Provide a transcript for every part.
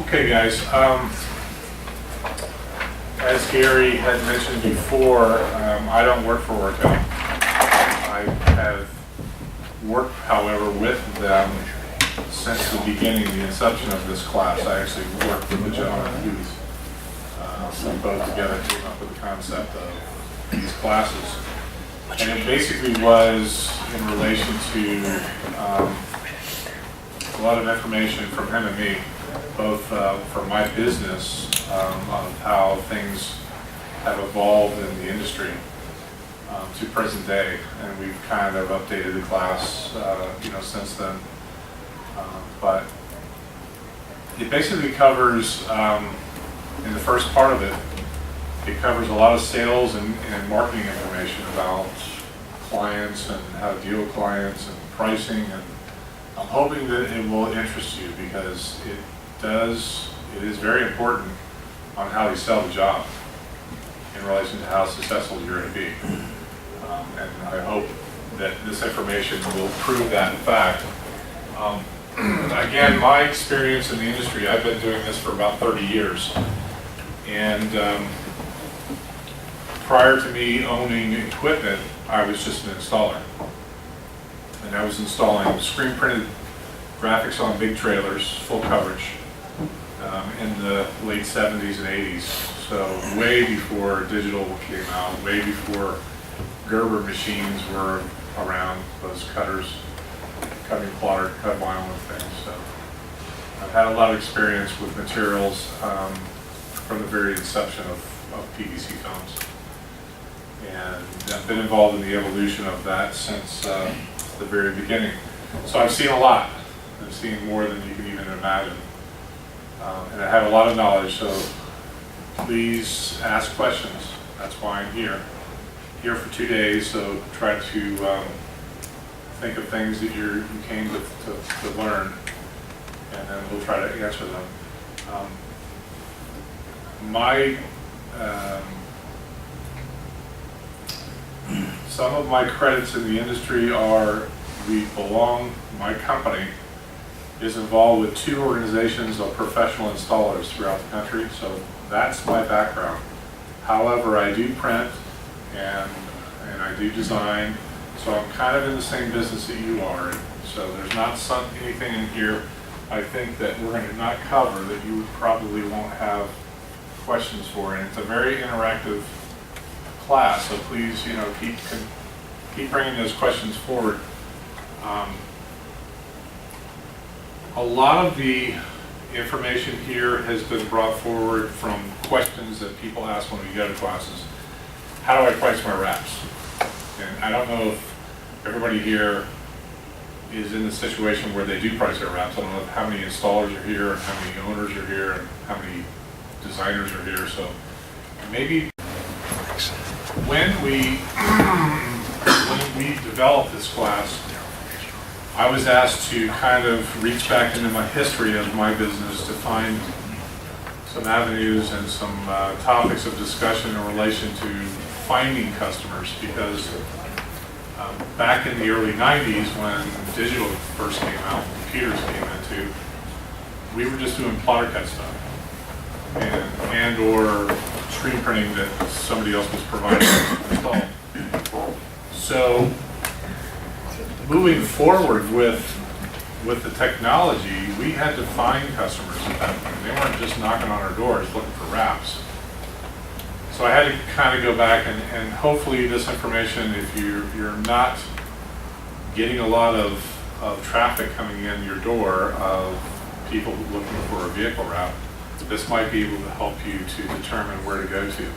Okay, guys. As Gary had mentioned before, I don't work for Oracal. I have worked, however, with them since the beginning, the inception of this class. I actually worked with the gentleman who we both together came up with the concept of these classes. And it basically was in relation to a lot of information from him and me, both for my business of how things have evolved in the industry to present day, and we've kind of updated the class, since then. But it basically covers, in the first part of it, it covers a lot of sales and marketing information about clients and how to deal with clients and pricing, and I'm hoping that it will interest you because it is very important on how you sell the job in relation to how successful you're going to be. And I hope that this information will prove that in fact. Again, my experience in the industry, I've been doing this for about 30 years. And prior to me owning equipment, I was just an installer. And I was installing screen printed graphics on big trailers, full coverage, in the late 70s and 80s. So way before digital came out, way before Gerber machines were around, those cutters, cutting plotter, cut vinyl and things. So I've had a lot of experience with materials from the very inception of PVC films. And I've been involved in the evolution of that since the very beginning. So I've seen a lot. I've seen more than you can even imagine. And I have a lot of knowledge, so please ask questions. That's why I'm here. Here for 2 days, so try to think of things that you came to learn, and then we'll try to answer them. Some of my credits in the industry are my company is involved with 2 organizations of professional installers throughout the country, so that's my background. However, I do print and I do design, so I'm kind of in the same business that you are. So there's not anything in here I think that we're going to not cover that you probably won't have questions for, and it's a very interactive class, so please, keep bringing those questions forward. A lot of the information here has been brought forward from questions that people ask when we go to classes. How do I price my wraps? And I don't know if everybody here is in the situation where they do price their wraps. I don't know how many installers are here, and how many owners are here, and how many designers are here. So maybe when we developed this class, I was asked to kind of reach back into my history of my business to find some avenues and some topics of discussion in relation to finding customers, because back in the early 90s when digital first came out, computers came into, we were just doing plotter cut stuff and or screen printing that somebody else was providing to install. So moving forward with the technology, we had to find customers at that point. They weren't just knocking on our doors looking for wraps. So I had to kind of go back and hopefully this information, if you're not getting a lot of traffic coming in your door of people looking for a vehicle wrap, this might be able to help you to determine where to go to.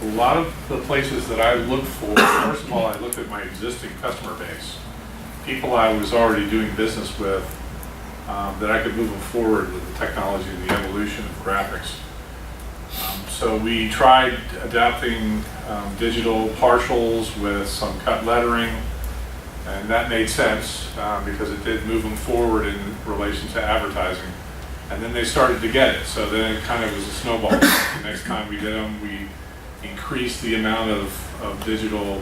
A lot of the places that I look for, first of all, I looked at my existing customer base, people I was already doing business with, that I could move them forward with the technology and the evolution of graphics. So we tried adapting digital partials with some cut lettering, and that made sense because it did move them forward in relation to advertising. And then they started to get it, so then it kind of was a snowball. The next time we did them, we increased the amount of digital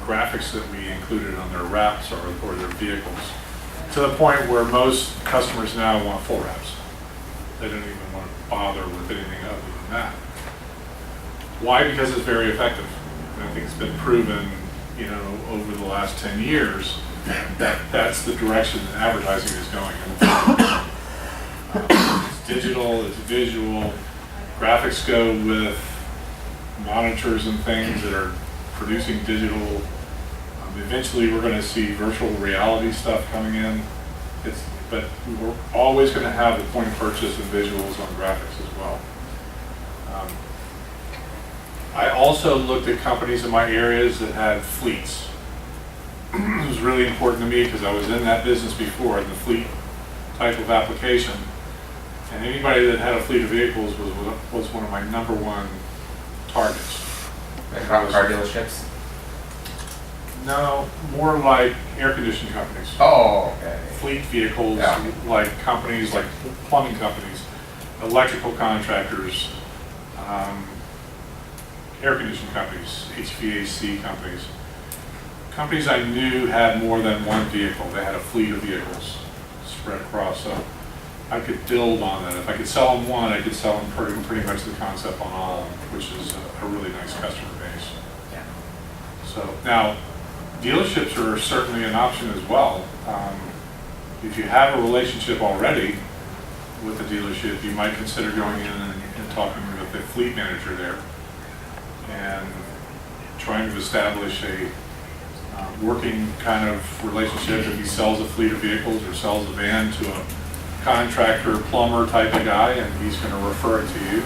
graphics that we included on their wraps or their vehicles. to the point where most customers now want full wraps. They don't even want to bother with anything other than that. Why? Because it's very effective. And I think it's been proven, you know, over the last 10 years that that's the direction that advertising is going. It's digital, it's visual, graphics go with monitors and things that are producing digital. Eventually we're going to see virtual reality stuff coming in. But we're always going to have the point of purchase and visuals on graphics as well. I also looked at companies in my areas that had fleets. It was really important to me because I was in that business before, in the fleet type of application. And anybody that had a fleet of vehicles was one of my #1 targets. Like car dealerships? No, more like air conditioning companies. Oh, okay. Fleet vehicles, Yeah. like companies, like plumbing companies, electrical contractors, air conditioning companies, HVAC companies. Companies I knew had more than one vehicle. They had a fleet of vehicles spread across. So I could build on that. If I could sell them one, I could sell them pretty much the concept on all of them, which is a really nice customer base. Yeah. So now, dealerships are certainly an option as well. If you have a relationship already with the dealership, you might consider going in and talking with the fleet manager there and trying to establish a working kind of relationship. If he sells a fleet of vehicles or sells a van to a contractor, plumber type of guy, and he's going to refer it to you,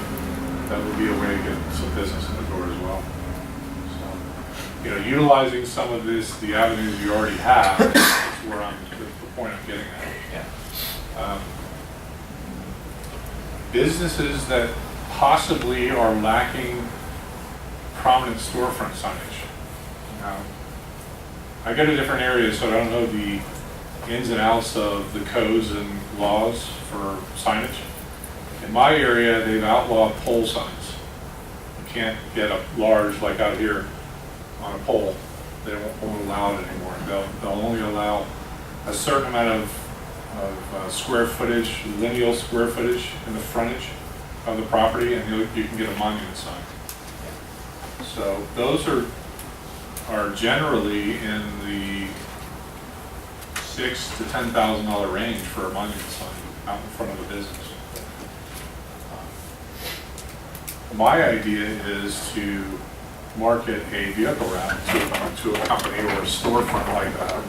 that would be a way to get some business in the door as well. So, you know, utilizing some of the avenues you already have is where the point I'm getting at. Yeah. Businesses that possibly are lacking prominent storefront signage. I go to different areas, so I don't know the ins and outs of the codes and laws for signage. In my area, they've outlawed pole signs. You can't get a large, like out here, on a pole. They won't allow it anymore. They'll only allow a certain amount of square footage, lineal square footage in the frontage of the property, and you can get a monument sign. So those are generally in the $6,000 to $10,000 range for a monument sign out in front of a business. My idea is to market a vehicle wrap to a company or a storefront like that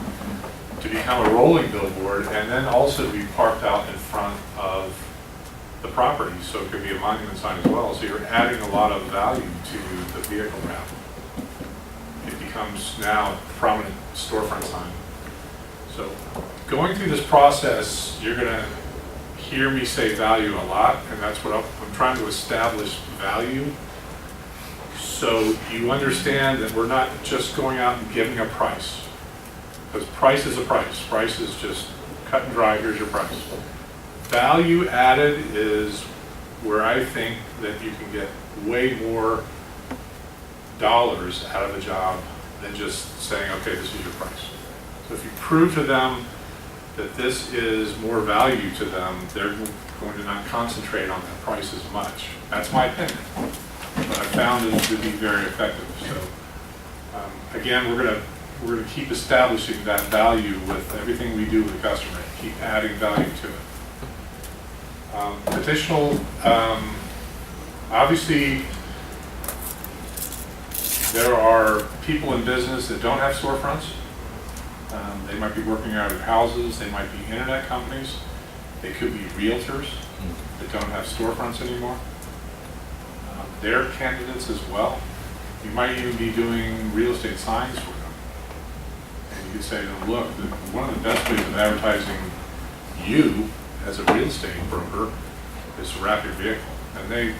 to become a rolling billboard, and then also be parked out in front of the property, so it could be a monument sign as well. So you're adding a lot of value to the vehicle wrap. It becomes now a prominent storefront sign. So going through this process, you're going to hear me say value a lot, and that's what I'm trying to establish value. So you understand that we're not just going out and giving a price, because price is a price. Price is just cut and dry, here's your price. Value added is where I think that you can get way more dollars out of a job than just saying, okay, this is your price. So if you prove to them that this is more value to them, they're going to not concentrate on that price as much. That's my opinion. But I found it to be very effective. So again, we're going to keep establishing that value with everything we do with the customer. Keep adding value to it. Additional, obviously, there are people in business that don't have storefronts. They might be working out of their houses. They might be internet companies. They could be realtors that don't have storefronts anymore. They're candidates as well. You might even be doing real estate signs for them. And you could say to them, look, one of the best ways of advertising you as a real estate broker is to wrap your vehicle. And they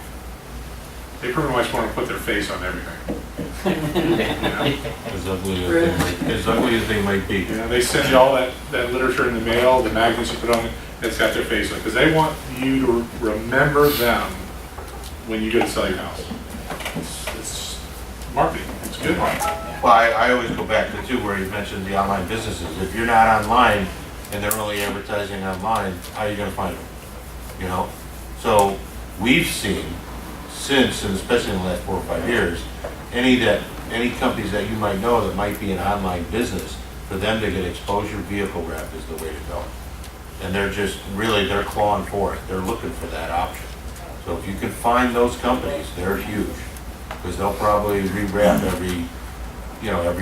pretty much want to put their face on everything. You know? As ugly as they might be. You know, they send you all that literature in the mail, the magnets you put on it, it's got their face on it, because they want you to remember them when you go to sell your house. It's marketing. It's good marketing. Well, I always go back to too where you mentioned the online businesses. If you're not online, and they're only advertising online, how are you gonna find them? You know? So we've seen since, and especially in the last 4 or 5 years, any companies that you might know that might be an online business, for them to get exposure, vehicle wrap is the way to go. And they're just, really, they're clawing for it. They're looking for that option. So if you can find those companies, they're huge, because they'll probably rewrap every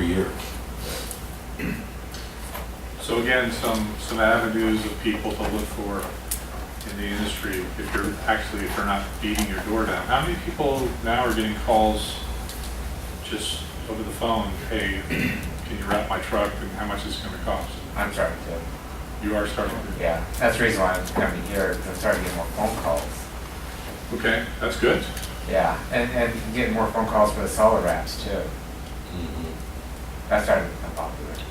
year. So again, some avenues of people to look for in the industry, if you're not beating your door down. How many people now are getting calls just over the phone, hey, can you wrap my truck and how much is it gonna cost? I'm starting to. You are starting to? Yeah, that's the reason why I'm coming here, because I'm starting to get more phone calls. Okay, that's good. Yeah, and getting more phone calls for the solid wraps too. That's starting to become popular. It's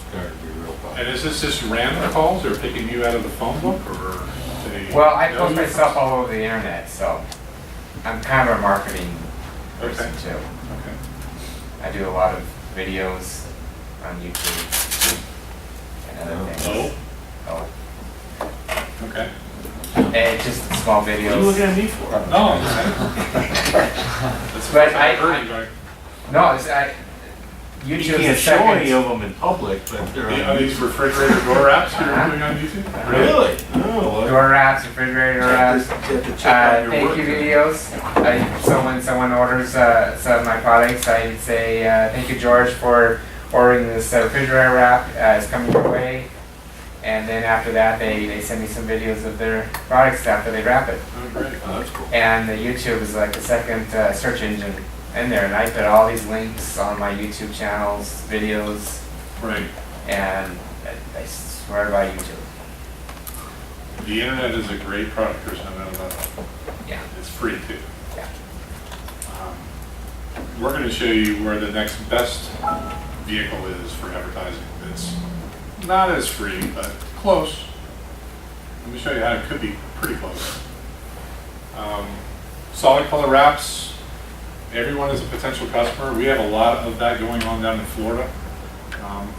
starting to be real popular. And is this just random calls, or picking you out of the phone book, or they? Well, I know post you? myself all over the internet, so I'm kind of a marketing person Okay. too. Okay. I do a lot of videos on YouTube and other things. Oh, Oh. okay. And just small What are you looking videos. at me for? No, that's But what I- I heard. Right? No, You YouTube can't is show the any second. of them in public, but they're Are on these refrigerator door wraps you're Uh-huh. doing on YouTube? Really? Oh, well, Door wraps, refrigerator wraps. you have to check out your Thank work you then. videos. So when someone orders some of my products, I say, thank you, George, for ordering this refrigerator wrap. It's coming your way. And then after that, they send me some videos of their products after they wrap it. Oh, great. Oh, that's cool. And the YouTube is like the second search engine in there. And I put all these links on my YouTube channels, videos, Right. and I swear by YouTube. The internet is a great product, there's no doubt about it. Yeah. It's free too. Yeah. We're going to show you where the next best vehicle is for advertising. It's not as free, but close. Let me show you how it could be pretty close. Solid color wraps. Everyone is a potential customer. We have a lot of that going on down in Florida.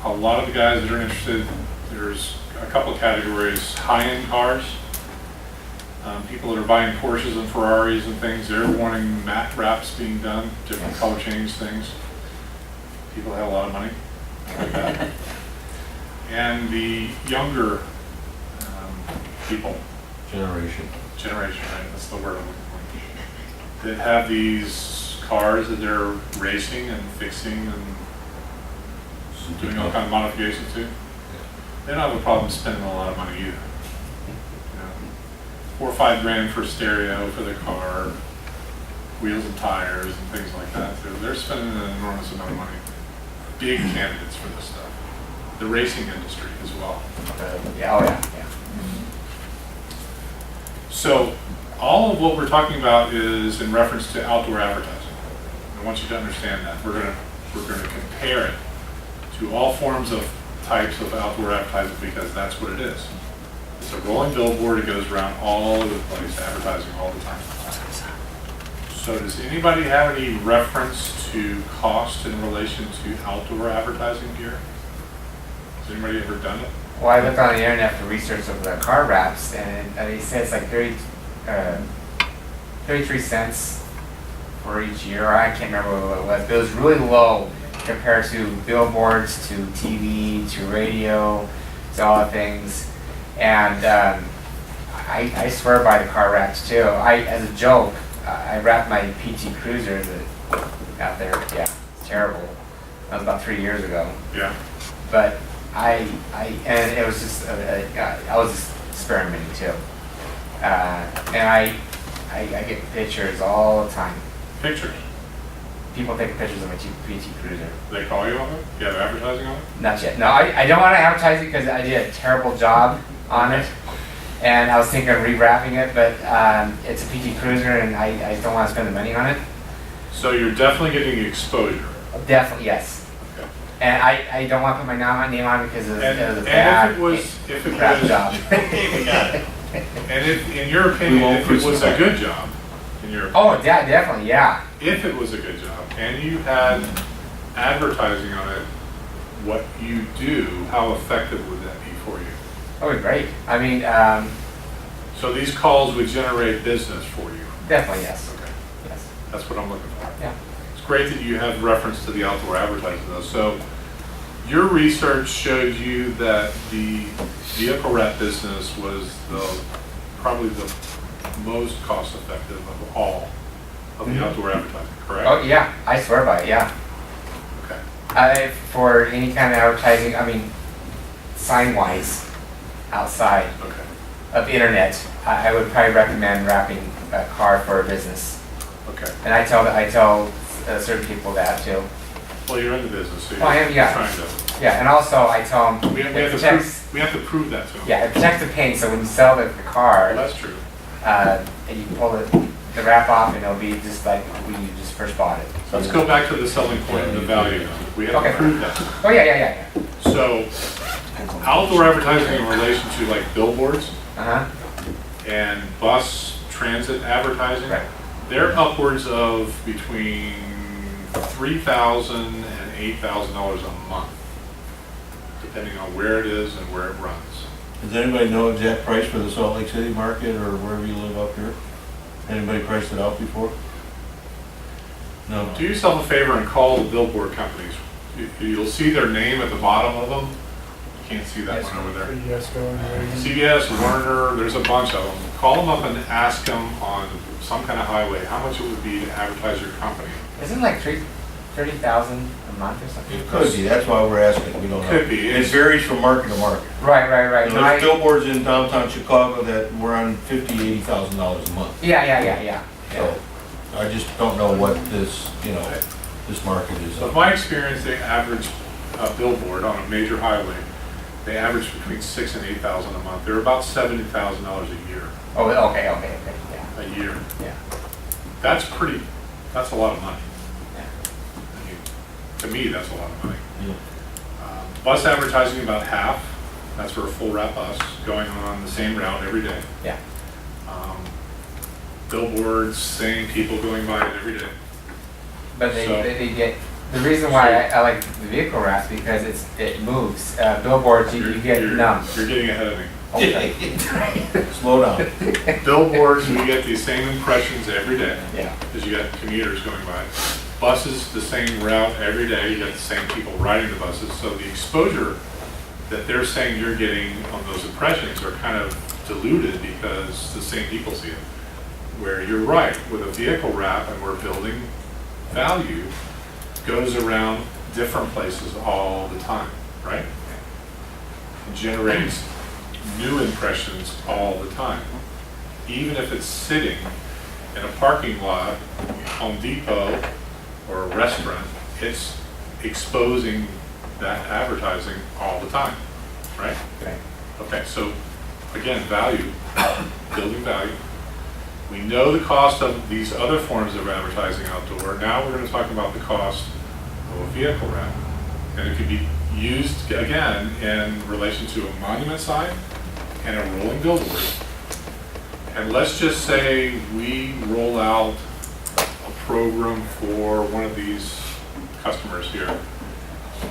A lot of the guys that are interested, there's a couple of categories. High-end cars. People that are buying Porsches and Ferraris and things, they're wanting matte wraps being done, different color change things. People that have a lot of money like that. And the younger people, Generation. generation, right? That's the word I'm looking for. That have these cars that they're racing and fixing and doing all kind of modifications to. They don't have a problem spending a lot of money either. You know, $4 or $5 grand for stereo for their car, wheels and tires and things like that. They're spending an enormous amount of money. Big candidates for this stuff. The racing industry as well. Yeah, oh yeah, yeah. So all of what we're talking about is in reference to outdoor advertising. I want you to understand that. We're going to compare it to all forms of types of outdoor advertising because that's what it is. It's a rolling billboard. It goes around all over the place, advertising all the time. So does anybody have any reference to cost in relation to outdoor advertising gear? Has anybody ever done it? Well, I looked on the internet for research of the car wraps, and they said it's like 33 cents for each year. I can't remember what it was, but it was really low compared to billboards, to TV, to radio, to all the things. And I swear by the car wraps too. As a joke, I wrapped my PT Cruiser out there. Yeah, it's terrible. That was about 3 years ago. Yeah. But and it was just, I was just experimenting too. And I get pictures all the time. Pictures. People taking pictures of my PT Cruiser. They call you on it? You have advertising on it? Not yet. No, I don't want to advertise it because I did a terrible job on it. And I was thinking of rewrapping it, but it's a PT Cruiser and I don't want to spend the money on it. So you're definitely getting exposure. Definitely, yes. Okay. And I don't want to put my name on it because it was a And bad, if it crap was, job. okay, we got it. And if, in your opinion, won't if it was crucify a good job, in your Oh, yeah, definitely, yeah. if it was a good job, and you had advertising on it, what you do, how effective would that be for you? That would be great. I mean, So these calls would generate business for you. definitely yes. Okay, Yes. that's what I'm looking for. Yeah. It's great that you have reference to the outdoor advertising though. So your research showed you that the vehicle wrap business was probably the most cost effective of all of the outdoor advertising, correct? Oh yeah, I swear by it. Yeah. Okay. For any kind of advertising, I mean, sign-wise, outside Okay. of the internet, I would probably recommend wrapping a car for a business. Okay. And I tell certain people that too. Well, you're in the business, so Oh, I am, you're yeah. trying to. Yeah, and also I tell them We have, it protects. we have to prove that to them. Yeah, it protects the paint. So when you sell the Well, car, that's true. and you pull the wrap off, and it'll be just like when you just first bought it. Let's go back to the selling point and the value. We have Okay. to prove that. Oh yeah. So outdoor advertising in relation to like billboards Uh huh. and bus transit advertising, Right. they're upwards of between $3,000 and $8,000 a month, depending on where it is and where it runs. Does anybody know exact price for the Salt Lake City market or wherever you live up here? Anybody priced it out before? No. Do yourself a favor and call the billboard companies. You'll see their name at the bottom of them. You can't see that one over there. Yes, go ahead. CBS, Warner, there's a bunch of them. Call them up and ask them on some kind of highway how much it would be to advertise your company. Isn't it like 30,000 a month or something? It could be, that's why we're asking, we don't know. Could be. It varies from market to market. Right. You know, there's billboards in downtown Chicago that were on $50,000, $80,000 a month. Yeah. So, I just don't know what this, this market is. So in my experience, they average a billboard on a major highway, they average between $6,000 and $8,000 a month. They're about $70,000 a year. Oh, okay, yeah. A year. Yeah. That's a lot of money. Yeah. I mean, to me, that's a lot of money. Yeah. Bus advertising about half. That's for a full wrap bus going on the same route every day. Yeah. Billboards, same people going by it every day. But So- they get, the reason why I like the vehicle wraps because it moves. Billboards, you get numb. You're getting ahead of me. Okay. Slow down. Billboards, we get the same impressions every day. Yeah. Because you got commuters going by. Buses, the same route every day, you got the same people riding the buses. So the exposure that they're saying you're getting on those impressions are kind of diluted because the same people see it. Where you're right, with a vehicle wrap and we're building value, goes around different places all the time, right? It generates new impressions all the time. Even if it's sitting in a parking lot, Home Depot, or a restaurant, it's exposing that advertising all the time, right? Right. Okay, so again, value, building value. We know the cost of these other forms of advertising outdoor. Now we're going to talk about the cost of a vehicle wrap. And it could be used, again, in relation to a monument sign and a rolling billboard. And let's just say we roll out a program for one of these customers here,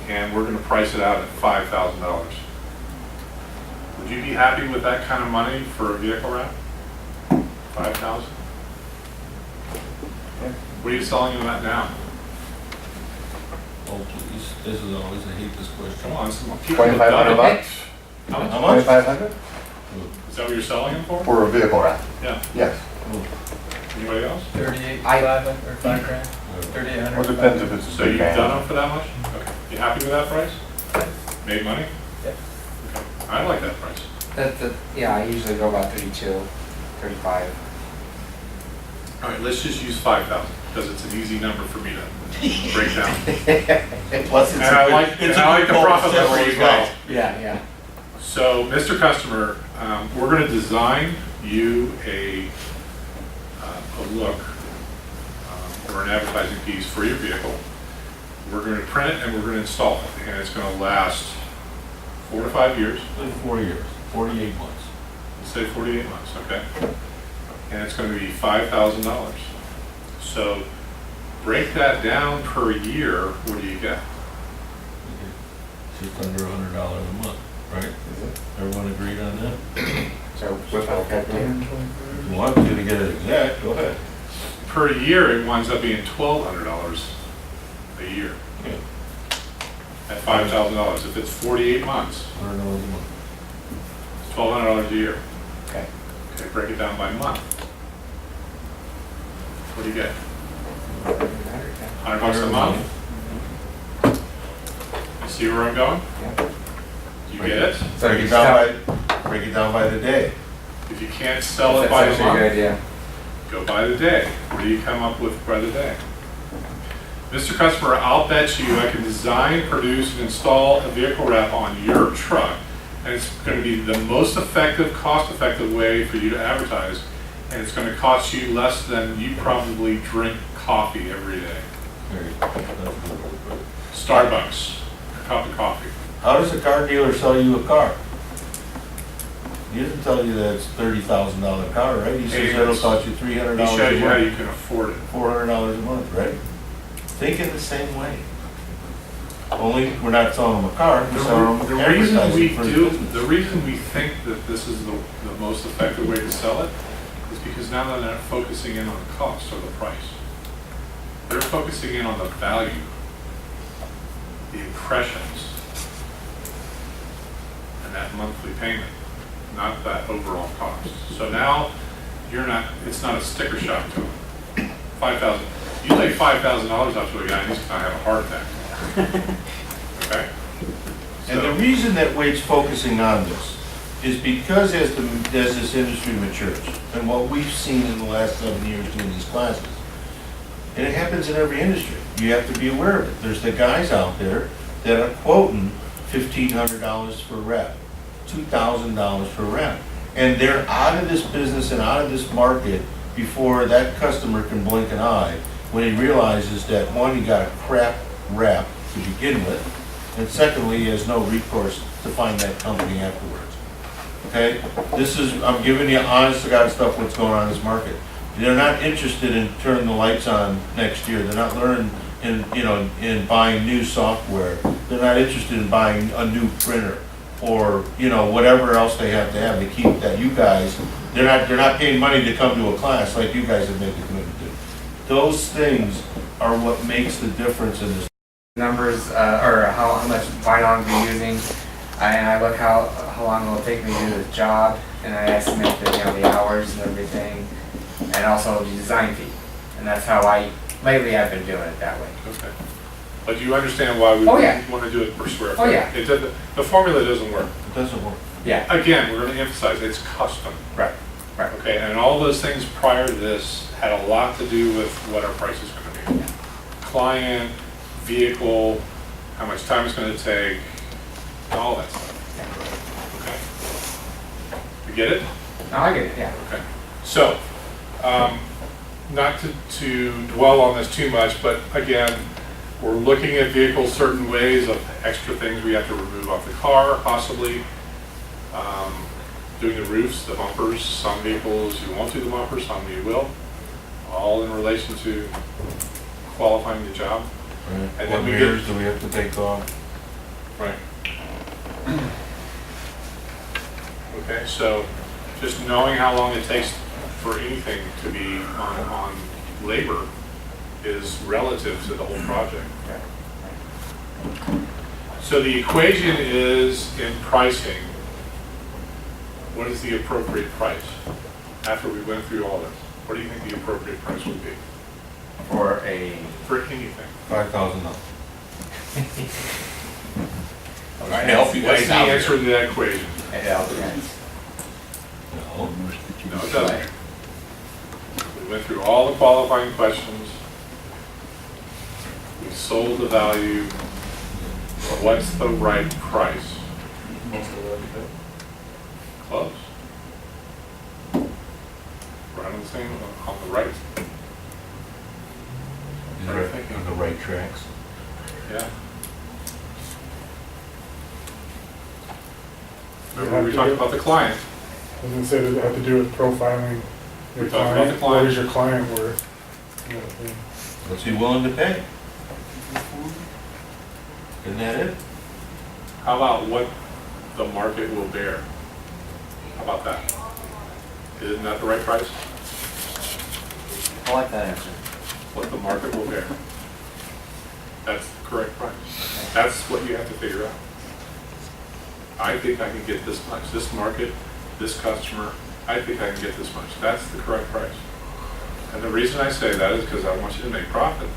and we're going to price it out at $5,000. Would you be happy with that kind of money for a vehicle wrap? 5,000? What are you selling them at now? Oh, please, this is always, I hate this question. Come on, some people have done it. $2,500? How much? How much? 2,500 Is that what you're selling them for? for a vehicle wrap? Yeah. Yes. Anybody else? 38,500 or 5 grand, 3,800. Well, it depends if it's a So big you've van. done them for that much? Okay. You happy with that price? Made money? Yeah. Okay. I like that price. Yeah, I usually go about 32, 35. All right, let's just use 5,000 because it's an easy number for me to break down. Plus, it's And I like the profit level as well. Yeah. So, Mr. Customer, we're going to design you a look or an advertising piece for your vehicle. We're going to print it and we're going to install it, and it's going to last 4 to 5 years. 4 years, 48 months. Let's say 48 months, okay? And it's going to be $5,000. So, break that down per year. What do you get? Just under $100 a month, right? Everyone agreed on calculator. If you want to get it exact, go ahead. Per year, it winds up being $1,200 a year Yeah. at $5,000. If it's 48 months, $100 a month. it's $1,200 a year. Okay. Okay, break it down by month. What do you get? $100 a month? You see where I'm going? Yeah. You get it? So Break you it stop. break it down by the day. If you can't sell it That's by a actually a good month, idea. go by the day. What do you come up with by the day? Mr. Customer, I'll bet you I can design, produce, and install a vehicle wrap on your truck, and it's going to be the most effective, cost-effective way for you to advertise, and it's going to cost you less than you probably drink coffee every day. There you go. Starbucks, a cup of coffee. How does a car dealer sell you a car? He doesn't tell you that it's $30,000 car, right? He says it'll cost you $300 He shows a you how you month, can afford it. $400 a month, right? Think in the same way. Only we're not selling them a car, we're selling them The reason we advertising for his do, business. the reason we think that this is the most effective way to sell it is because now they're not focusing in on the cost or the price. They're focusing in on the value, the impressions, and that monthly payment, not that overall cost. So now it's not a sticker shock to them. 5,000. You lay $5,000 out to a guy and he's gonna have a heart attack. Okay? And the So- reason that Wade's focusing on this is because as this industry matures, and what we've seen in the last 7 years doing these classes, and it happens in every industry, you have to be aware of it. There's the guys out there that are quoting $1,500 for rep, $2,000 for rep, and they're out of this business and out of this market before that customer can blink an eye, when he realizes that, one, he got a crap rep to begin with, and secondly, he has no recourse to find that company afterwards. Okay? I'm giving you honest to God stuff what's going on in this market. They're not interested in turning the lights on next year. They're not learning in buying new software. They're not interested in buying a new printer or, whatever else they have to keep that you guys, they're not paying money to come to a class like you guys have made the commitment to. Those things are what makes the difference in this. Numbers, or how much vinyl I'm using, and I look how long it'll take me to do the job, and I estimate the hours and everything, and also the design fee. And that's how lately I've been doing it that way. Okay. But you understand why we Oh, yeah. want to do it per square Oh, foot? yeah. The formula doesn't work. It doesn't work. Yeah, Again, we're going to emphasize, it's custom. right. Okay, and all those things prior to this had a lot to do with what our price is going to be. Client, vehicle, how much time it's going to take, all that stuff. Okay? You get it? No, I get it, yeah. Okay. So, not to dwell on this too much, but again, we're looking at vehicles certain ways of extra things we have to remove off the car, possibly. Doing the roofs, the bumpers, some vehicles you won't do the bumpers, some you will. All in relation to qualifying the job. Right. And What then we mirrors do we have to take off? Right. Okay, so just knowing how long it takes for anything to be on labor is relative to the whole project. So the equation is in pricing. What is the appropriate price? After we went through all this, what do you think the appropriate price would be For for anything? $5,000. Trying to help you What's guys the out answer to that equation? it all depends. No. No, it doesn't. We went through all the qualifying questions. We sold the value. What's the right price? Close. Right on the same, on the right. You're on the right tracks. Yeah. Remember we talked about the client. I was gonna say that have to do with profiling your We talked about the client. What client. is your client worth? You know, thing. What's he willing to pay? Isn't that it? How about what the market will bear? How about that? Isn't that the right price? I like that answer. What the market will bear. That's the correct price. That's what you have to figure out. I think I can get this much. This market, this customer, I think I can get this much. That's the correct price. And the reason I say that is because I want you to make profit.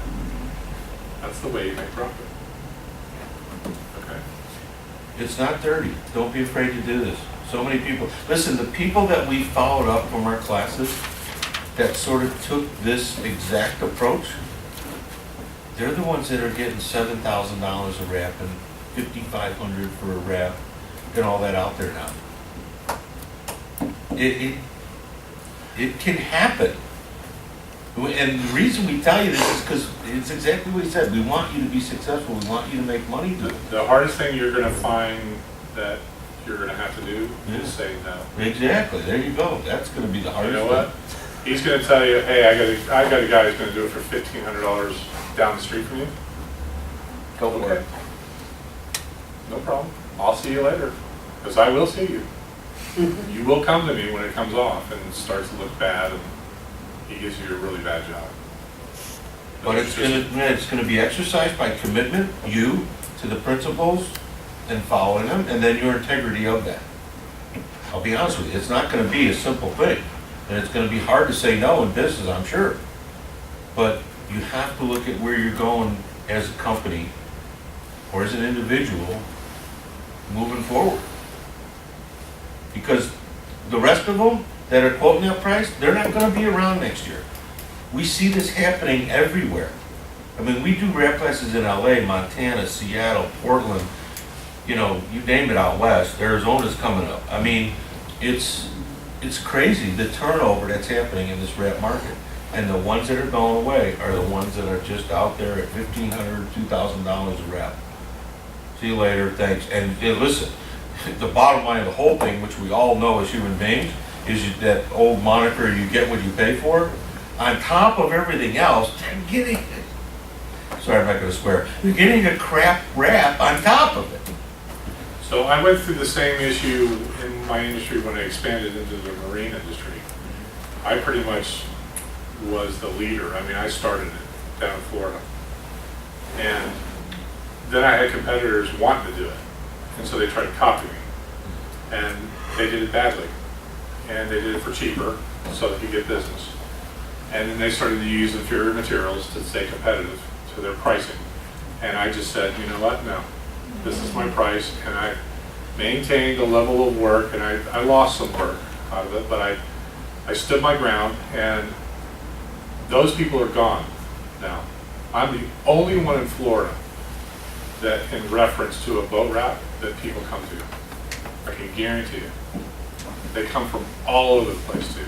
That's the way you make profit. Okay? It's not dirty. Don't be afraid to do this. So many people, listen, the people that we followed up from our classes that sort of took this exact approach, they're the ones that are getting $7,000 a wrap and $5,500 for a wrap and all that out there now. It can happen. And the reason we tell you this is because it's exactly what he said. We want you to be successful. We want you to make money doing it. The hardest thing you're going to find that you're going to have to do is say no. Exactly. There you go. That's going to be the You hardest know what? He's going to tell you, hey, I got a guy who's going to do it for $1,500 down the street from you. Go for it. No problem. I'll see you later, because I will see you. You will come to me when it comes off and it starts to look bad and he gives you a really bad job. But it's gonna be exercised by commitment, you, to the principles and following them, and then your integrity of that. I'll be honest with you, it's not gonna be a simple thing. And it's gonna be hard to say no in business, I'm sure. But you have to look at where you're going as a company or as an individual moving forward. Because the rest of them that are quoting that price, they're not gonna be around next year. We see this happening everywhere. I mean, we do wrap classes in LA, Montana, Seattle, Portland, you know, you name it out west. Arizona's coming up. I mean, it's crazy, the turnover that's happening in this wrap market. And the ones that are going away are the ones that are just out there at $1,500, $2,000 a wrap. See you later, thanks. And listen, the bottom line of the whole thing, which we all know as human beings, is that old moniker, you get what you pay for. On top of everything else, they're getting, sorry, I'm not gonna swear, they're getting a crap wrap on top of it. So I went through the same issue in my industry when I expanded into the marine industry. I pretty much was the leader. I mean, I started it down in Florida. And then I had competitors wanting to do it. And so they tried to copy me. And they did it badly. And they did it for cheaper so they could get business. And then they started to use inferior materials to stay competitive to their pricing. And I just said, you know what, no, this is my price. And I maintained a level of work, and I lost some work out of it, but I stood my ground, and those people are gone now. I'm the only one in Florida that in reference to a boat wrap that people come to. I can guarantee you. They come from all over the place too.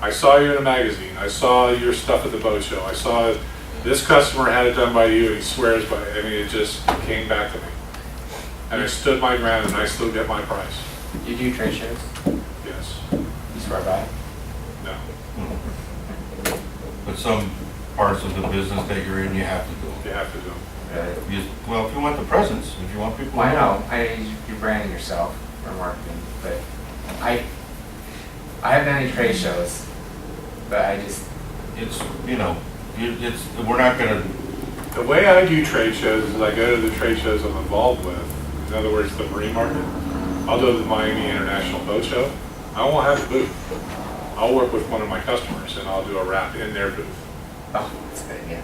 I saw you in a magazine. I saw your stuff at the boat show. I saw this customer had it done by you, and he swears by it. I mean, it just came back to me. And I stood my ground, and I still get my price. You do trade shows? Yes. You swear by it? No. But some parts of the business that you're in, you have to do them. You have to do them. Well, if you want the presence, if you want people to Well, I know, you're branding yourself for marketing, but I haven't done any trade shows, but I just, It's, you know, we're not gonna, The way I do trade shows is I go to the trade shows I'm involved with. In other words, the marine market. I'll go to the Miami International Boat Show. I won't have a booth. I'll work with one of my customers and I'll do a wrap in their booth. oh, that's good, yeah.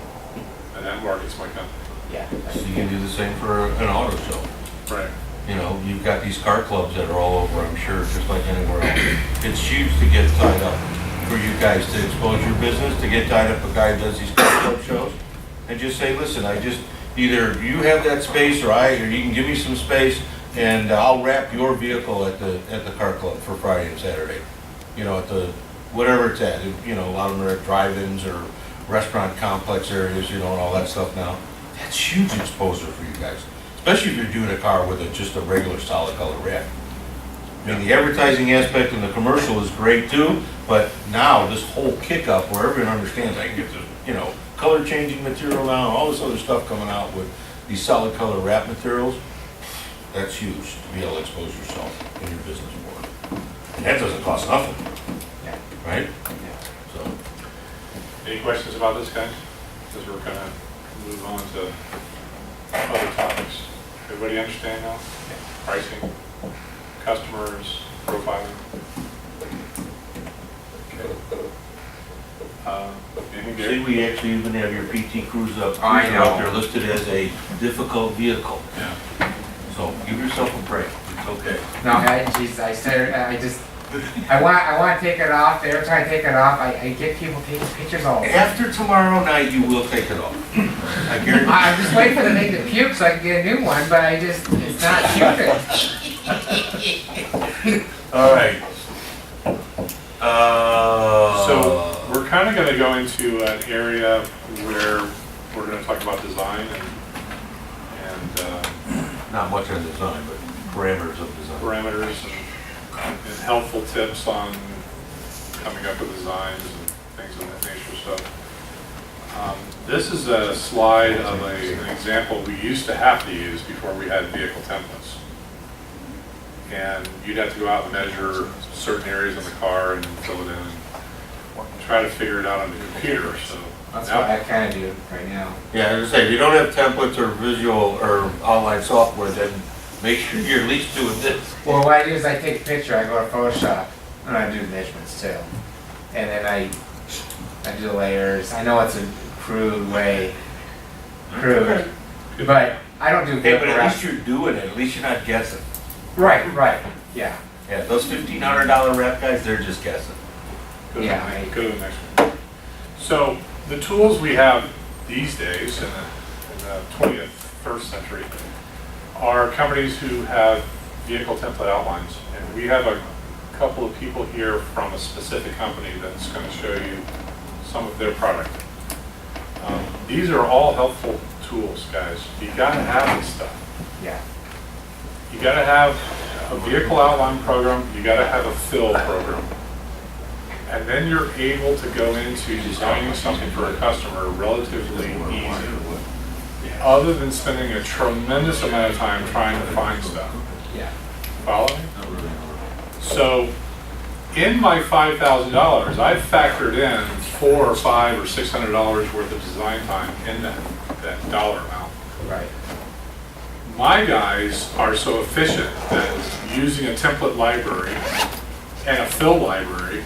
And that markets my company. Yeah. so you can do the same for an auto show. Right. You know, you've got these car clubs that are all over, I'm sure, just like anywhere else. It's huge to get tied up, for you guys to expose your business, to get tied up, a guy who does these car club shows, and just say, listen, either you have that space, or you can give me some space, and I'll wrap your vehicle at the car club for Friday and Saturday. You know, at the, whatever it's at, you know, a lot of them are at drive-ins or restaurant complex areas, you know, and all that stuff now. That's huge exposure for you guys, especially if you're doing a car with just a regular solid color wrap. I mean, the advertising aspect and the commercial is great too, but now this whole kick up where everyone understands I can get this, you know, color changing material now, all this other stuff coming out with these solid color wrap materials, that's huge to be able to expose yourself in your business more. And that doesn't cost nothing, Yeah. right? So, Any questions about this, guys? Because we're gonna move on to other topics. Everybody understand now? Pricing, customers, profiling? Okay. Anything, see, Gary? we actually even have your PT Cruiser I know. up there listed as a difficult vehicle. Yeah. So give yourself a break, it's okay. No, I said, I want to take it off. Every time I take it off, I get people taking pictures all the time. After tomorrow night, you will take it off. I guarantee. I'm just waiting for them to make the puke so I can get a new one, but it's not puking. All right. So we're kind of going to go into an area where we're going to talk about design and Not much on design, but parameters of design. parameters and helpful tips on coming up with designs and things of that nature. So this is a slide of an example we used to have to use before we had vehicle templates. And you'd have to go out and measure certain areas in the car and fill it in and try to figure it out on the computer. So That's now- what I kind of do right now. Yeah, as I say, if you don't have templates or visual or online software, then make sure you're at least doing this. Well, what I do is I take a picture, I go to Photoshop, and I do the measurements too. And then I do the layers. I know it's a crude way, but I don't do Hey, vehicle but at wrap. least you're doing it, at least you're not guessing. Right, yeah. Yeah, those $1,500 wrap guys, they're just guessing. Go to, Yeah, the, I- go to the next one. So the tools we have these days in the 21st century are companies who have vehicle template outlines. And we have a couple of people here from a specific company that's going to show you some of their product. These are all helpful tools, guys. You got to have this stuff. Yeah. You got to have a vehicle outline program. You got to have a fill program. And then you're able to go into designing something for a customer relatively easy, other than spending a tremendous amount of time trying to find stuff. Yeah. Follow me? So, in my $5,000, I've factored in $400 or $500 or $600 worth of design time in that dollar amount. Right. My guys are so efficient that using a template library and a fill library,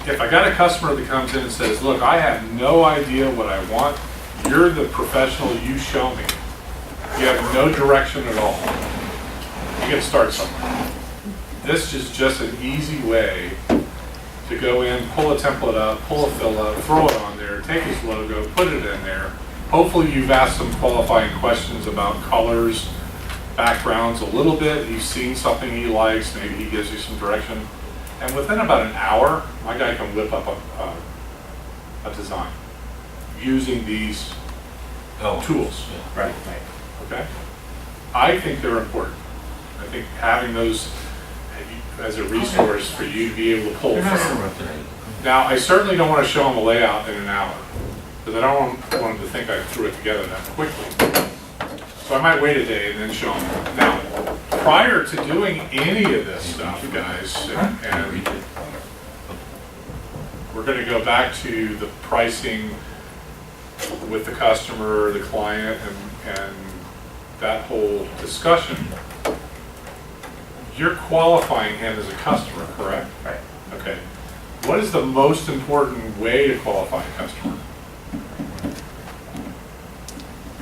if I got a customer that comes in and says, look, I have no idea what I want, you're the professional, you show me. You have no direction at all. You got to start somewhere. This is just an easy way to go in, pull a template up, pull a fill up, throw it on there, take his logo, put it in there. Hopefully you've asked some qualifying questions about colors, backgrounds a little bit. You've seen something he likes, maybe he gives you some direction. And within about an hour, my guy can whip up a design using these tools. Right. Okay? I think they're important. I think having those as a resource for you to be able to pull You're not from. interrupting anything. Now, I certainly don't want to show them a layout in an hour, because I don't want them to think I threw it together that quickly. So I might wait a day and then show them. Now, prior to doing any of this stuff, guys, and we're going to go back to the pricing with the customer, the client, and that whole discussion. You're qualifying him as a customer, correct? Right. Okay. What is the most important way to qualify a customer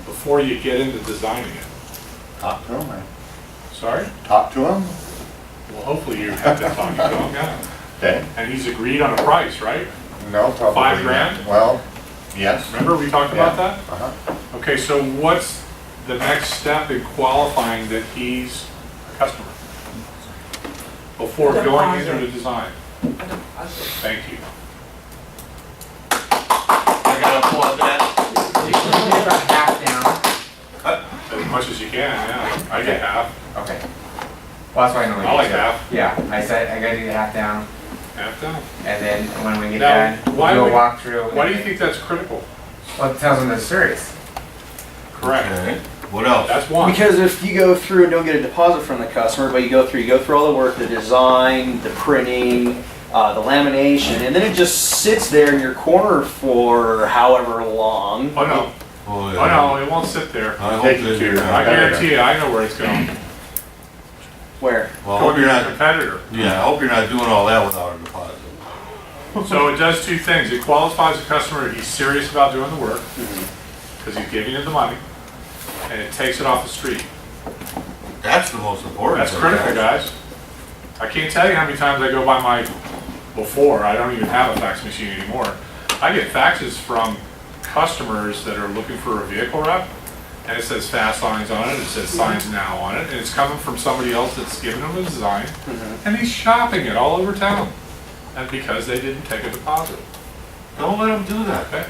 before you get into designing it? Talk to him, man. Sorry? Talk to him. Well, hopefully you have been talking to him, yeah. Okay. And he's agreed on a price, right? No, probably. $5 grand? not. Well, yes. Remember we talked about that? Uh-huh. Okay, so what's the next step in qualifying that he's a customer? Before going into the design? Thank you. I gotta applaud that. You can do about half down. As much as you can, yeah. I get half. Okay. Well, that's why I normally. I like do it. half. Yeah, I said I gotta do the half down, Half done. and then when we get Now, done, why we'll do a would- walkthrough. Why do you think that's critical? Well, it tells them they're serious. Correct. Okay. What else? That's one. Because if you go through and don't get a deposit from the customer, but you go through all the work, the design, the printing, the lamination, and then it just sits there in your corner for however long. Oh, no. Oh, Oh, no, it won't sit there. I hope Take it that to you're your- not. I guarantee you, I know where it's going. Where? Well, I Go hope to you're your not, competitor. yeah, I hope you're not doing all that without a deposit. So it does two things. It qualifies the customer, he's serious about doing the work, because he's giving you the money, and it takes it off the street. That's the most important That's thing, critical, guys. I can't tell you how many times I go by before, I don't even have a fax machine anymore. I get faxes from customers that are looking for a vehicle wrap, and it says fast signs on it, it says signs now on it, and it's coming from somebody else that's giving them a design, and he's shopping it all over town. And because they didn't take a deposit. Don't let them do that. Okay?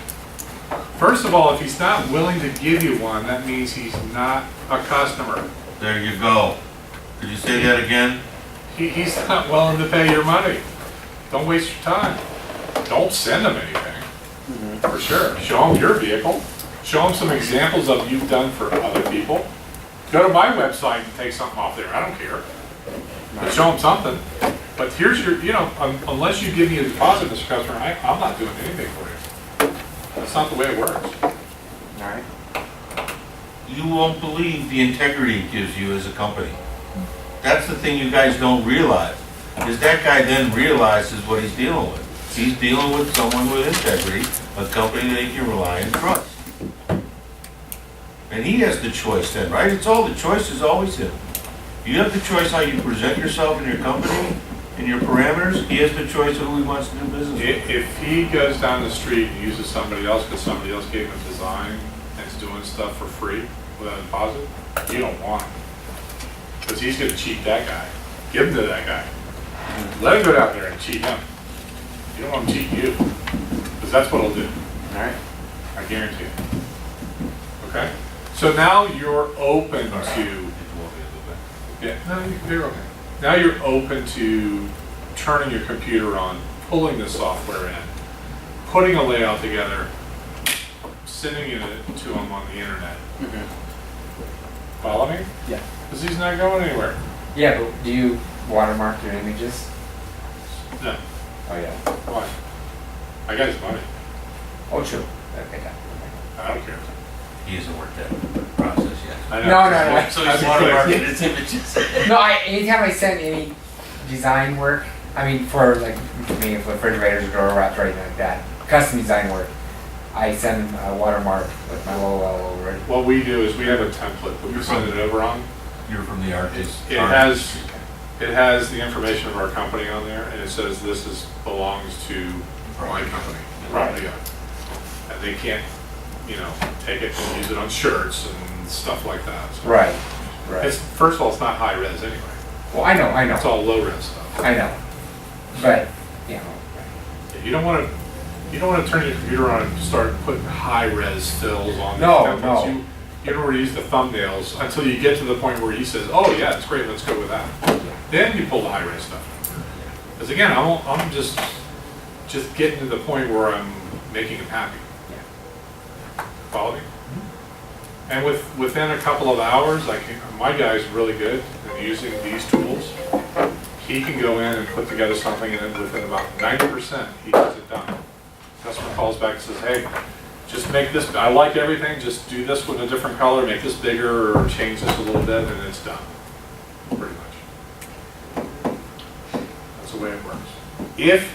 First of all, if he's not willing to give you one, that means he's not a customer. There you go. Could you say that again? He's not willing to pay your money. Don't waste your time. Don't send him anything, for sure. Show him your vehicle. Show him some examples of you've done for other people. Go to my website and take something off there. I don't care. But show him something. But here's your, unless you give me a deposit, Mr. Customer, I'm not doing anything for you. That's not the way it works. Alright. You won't believe the integrity it gives you as a company. That's the thing you guys don't realize, is that guy then realizes what he's dealing with. He's dealing with someone with integrity, a company that he can rely and trust. And he has the choice then, right? The choice is always him. You have the choice how you present yourself in your company, in your parameters. He has the choice of who he wants to do business with. If he goes down the street and uses somebody else because somebody else gave him a design and is doing stuff for free without a deposit, you don't want him. Because he's going to cheat that guy. Give him to that guy. Let him go down there and cheat him. You don't want him cheating you. Because that's what he'll do. Alright. I guarantee it. Okay? So now you're open to, yeah, no, you're okay. Now you're open to turning your computer on, pulling the software in, putting a layout together, sending it to him on the internet. Follow me? Yeah. Because he's not going anywhere. Yeah, but do you watermark your images? No. Oh, yeah. Why? I got his money. Oh, true. Okay, yeah. I don't care. He hasn't worked that process yet. I know. No. So he's watermarking his images. No, anytime I send any design work, I mean, for like, for me, for refrigerators, door wraps, or anything like that, custom design work, I send a watermark with my logo all over it. What we do is we have a template that we send it over on. You're from the artist. It has the information of our company on there, and it says this belongs to my company. Right. Yeah. And they can't, take it and use it on shirts and stuff like that. So Right. first of all, it's not high res anyway. Well, I know. It's all low res stuff. I know. But, You don't want to turn your computer on and start putting high res fills on these No, templates. no. You don't want to use the thumbnails until you get to the point where he says, "Oh yeah, it's great. Let's go with that." Then you pull the high res stuff. Because again, I'm just getting to the point where I'm making him happy. Follow me? And within a couple of hours, my guy's really good at using these tools. He can go in and put together something, and then within about 90%, he has it done. Customer calls back and says, "Hey, just make this, I like everything, just do this with a different color, make this bigger, or change this a little bit," and it's done, pretty much. That's the way it works. If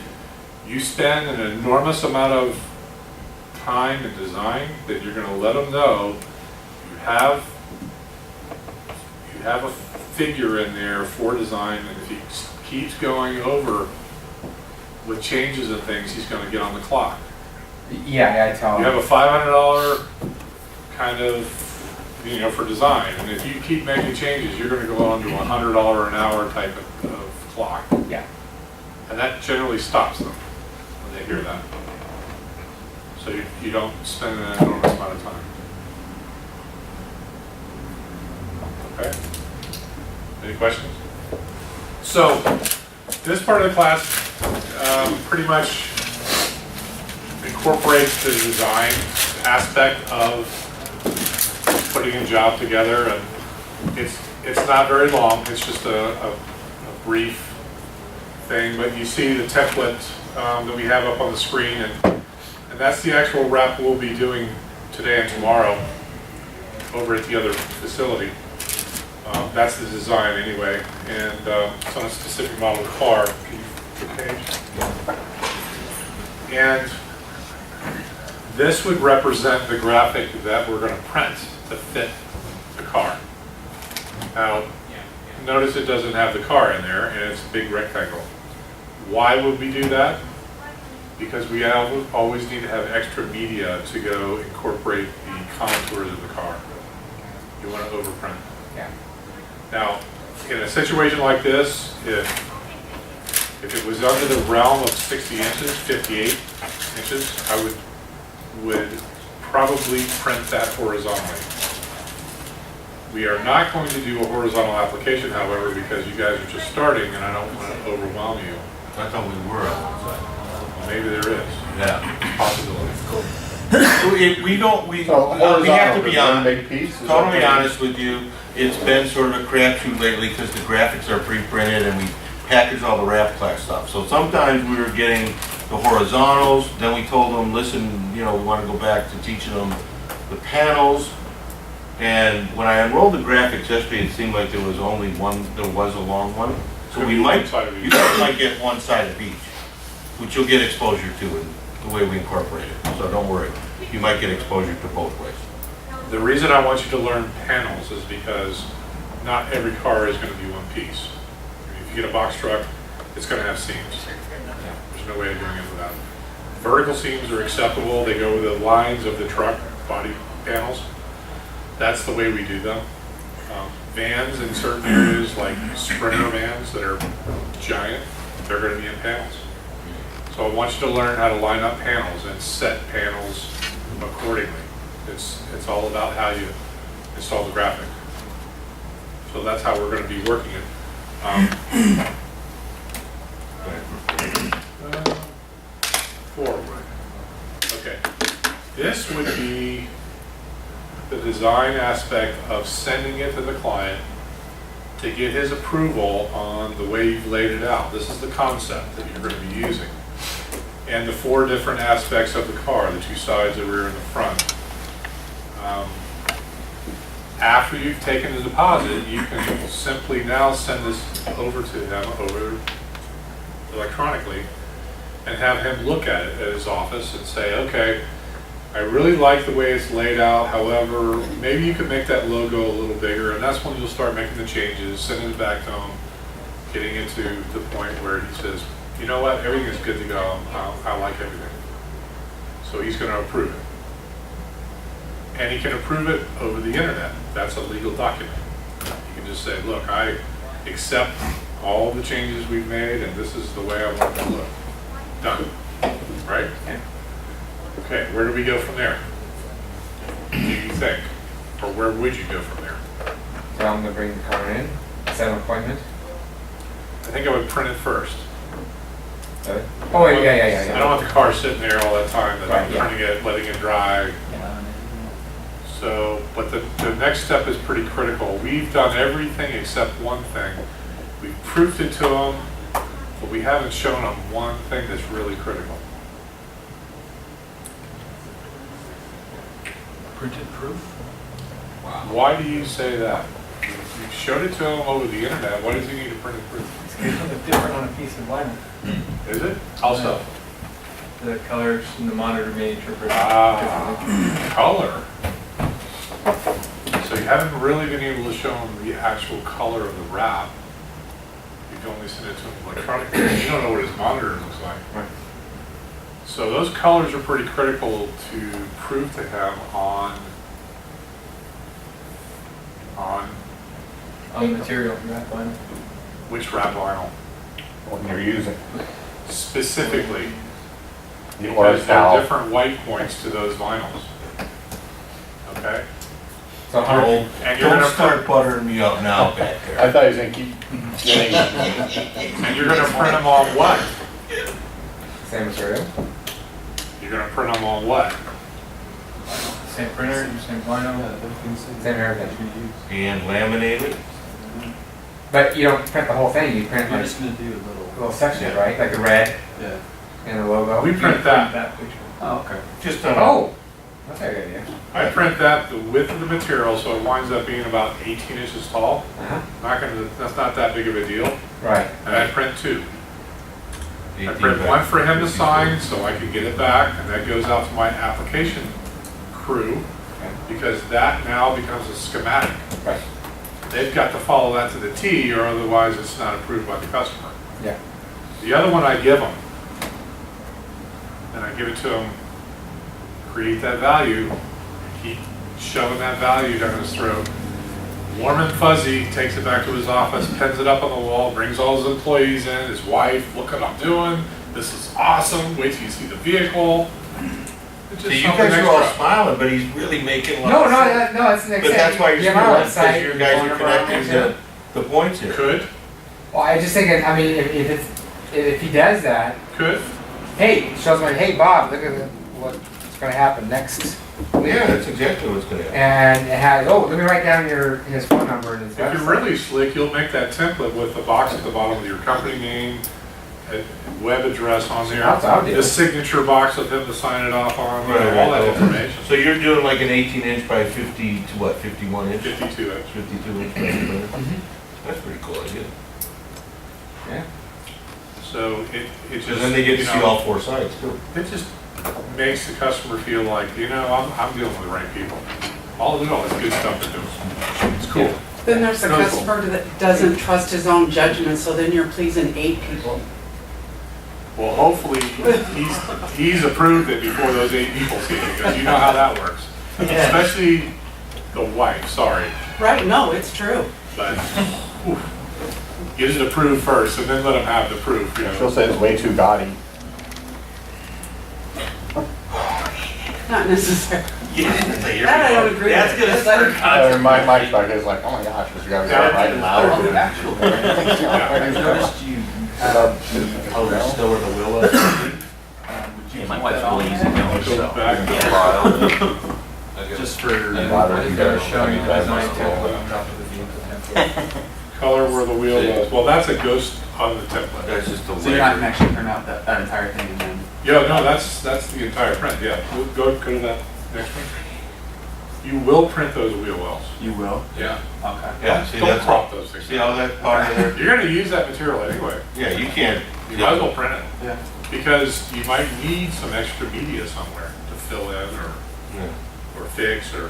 you spend an enormous amount of time and design, that you're gonna let them know you have a figure in there for design, and if he keeps going over with changes and things, he's gonna get on the clock. yeah, I tell You have them. a $500 kind of, for design, and if you keep making changes, you're gonna go on to a $100 an hour type of clock. Yeah. And that generally stops them when they hear that. So you don't spend an enormous amount of time. Okay? Any questions? So, this part of the class pretty much incorporates the design aspect of putting a job together, and it's not very long, it's just a brief thing, but you see the template that we have up on the screen, and that's the actual wrap we'll be doing today and tomorrow over at the other facility. That's the design anyway, and it's on a specific model car. Can you flip the page? And this would represent the graphic that we're going to print to fit the car. Now, notice it doesn't have the car in there, and it's a big rectangle. Why would we do that? Because we always need to have extra media to go incorporate the contours of the car. You want to overprint. Yeah. Now, in a situation like this, if it was under the realm of 60 inches, 58 inches, I would probably print that horizontally. We are not going to do a horizontal application, however, because you guys are just starting and I don't want to overwhelm you. I thought we were on one side. Maybe there is Yeah. possibility. We don't, we So have to horizontal be is one honest, big piece? Is totally that- honest with you. It's been sort of a crapshoot lately because the graphics are pre-printed and we package all the wrap class stuff. So sometimes we were getting the horizontals, then we told them, listen, you know, we want to go back to teaching them the panels. And when I unrolled the graphics yesterday, it seemed like there was only one, there was a long one. So we might, you guys might get one side of each, which you'll get exposure to in the way we incorporate it. So don't worry, you might get exposure to both ways. The reason I want you to learn panels is because not every car is going to be one piece. If you get a box truck, it's going to have seams. There's no way of doing it without. Vertical seams are acceptable. They go with the lines of the truck body panels. That's the way we do them. Vans in certain areas, like Sprinter vans that are giant, they're going to be in panels. So I want you to learn how to line up panels and set panels accordingly. It's all about how you install the graphic. So that's how we're going to be working it. Forward. Okay. This would be the design aspect of sending it to the client to get his approval on the way you've laid it out. This is the concept that you're going to be using. And the 4 different aspects of the car, the 2 sides, the rear, and the front. After you've taken the deposit, you can simply now send this over to him electronically and have him look at it at his office and say, okay, I really like the way it's laid out, however, maybe you could make that logo a little bigger, and that's when you'll start making the changes, sending it back to him, getting it to the point where he says, you know what, everything is good to go, I like everything. So he's going to approve it. And he can approve it over the internet. That's a legal document. You can just say, look, I accept all the changes we've made, and this is the way I want it to look. Done. Right? Okay, where do we go from there? Do you think? Or where would you go from there? Tell them to bring the car in, set an appointment. I think I would print it first. Oh, yeah. I don't want the car sitting there all that time, that I'm Right, yeah. printing it, letting it dry. So, but the next step is pretty critical. We've done everything except one thing. We've proofed it to them, but we haven't shown them one thing that's really critical. Printed proof? Why do you say that? You showed it to him over the internet, why does he need to print it proof? It's look different on a piece of vinyl. Is it? How so? The colors and the monitor may interpret differently. Color. So you haven't really been able to show him the actual color of the wrap. You've only sent it to him electronically. You don't know what his monitor looks like. Right. So those colors are pretty critical to prove to him on On the material, wrap vinyl. which wrap vinyl When you're using. specifically. Or Because there are how. different white points to those vinyls. Okay? So how, Don't, And you're don't gonna start buttering me up now back there. I thought he was gonna keep getting. And you're gonna print them on what? same material? You're gonna print them on what? Same printer, same vinyl. same everything. And laminate it? But you don't print the whole thing, you print We're like just gonna do little sections, right? Like the red yeah. and the logo. We print that. That picture. Oh, okay. Just on. Oh, that's a good idea. I print that the width of the material, so it winds up being about 18 inches tall. Uh-huh. That's not that big of a deal. Right. And I print two. I 18 print by one for him to 52. sign, so I can get it back, and that goes out to my application crew, because that now becomes a schematic. Right. They've got to follow that to the T, or otherwise it's not approved by the customer. Yeah. The other one I give them, and I give it to them, create that value, keep shoving that value down his throat. Warm and fuzzy, takes it back to his office, pens it up on the wall, brings all his employees in, his wife, look what I'm doing, this is awesome, wait till you see the vehicle. It's So just you something guys are all extra. smiling, but he's really making lots No, of no, sense. no, it's an But that's why you're Get smiling, my because website, you guys phone are number, connecting yeah. the points here. Could, Well, I just think, I mean, if he does that, could, hey, shows me, hey, Bob, look at what's gonna happen next. Yeah, that's exactly what's gonna happen. And it has, oh, let me write down his phone number and his if you're website. really slick, you'll make that template with the box at the bottom with your company name, web address on there, That's what I'll do. the signature box with him to sign it off on, Right, all right. that information. So you're doing like an 18 inch by 50 to what, 51 inch? 52 inch. 52 inch. Printer. That's pretty cool idea. Yeah. So it just. Because then they get to you see know, all four sides too. It just makes the customer feel like, I'm dealing with the right people. All this good stuff they're doing. It's cool. Then there's the Really cool. customer that doesn't trust his own judgment, so then you're pleasing 8 people. Well, hopefully, he's approved it before those 8 people see it, because you know how that works. Especially the wife, sorry, Right, no, it's true. but whew, get it approved first, and then let them have the proof, She'll say it's way too gaudy. Not necessarily. Yeah, That I don't agree with. That's gonna That's start My back is like, oh my gosh, because you gotta get it right and loud. I noticed you have colors still where the wheel is. would you my keep wife's that on really easy there? going, Go so. back. Just for, And why would you they're guys- showing you the guys design must template roll on top of the vehicle template. Color where the wheel was, well, that's a ghost on the template. That's just the So you're not way. gonna actually print out that entire thing and then? Yeah, no, that's the entire print, yeah. We'll go to that next one. You will print those wheel wells, You will? yeah. Okay. Yeah, see, Don't that's crop those things. See how that part of there? You're gonna use that material anyway. Yeah, you can't. You might as well print it, Yeah. because you might need some extra media somewhere to fill in Yeah. or fix or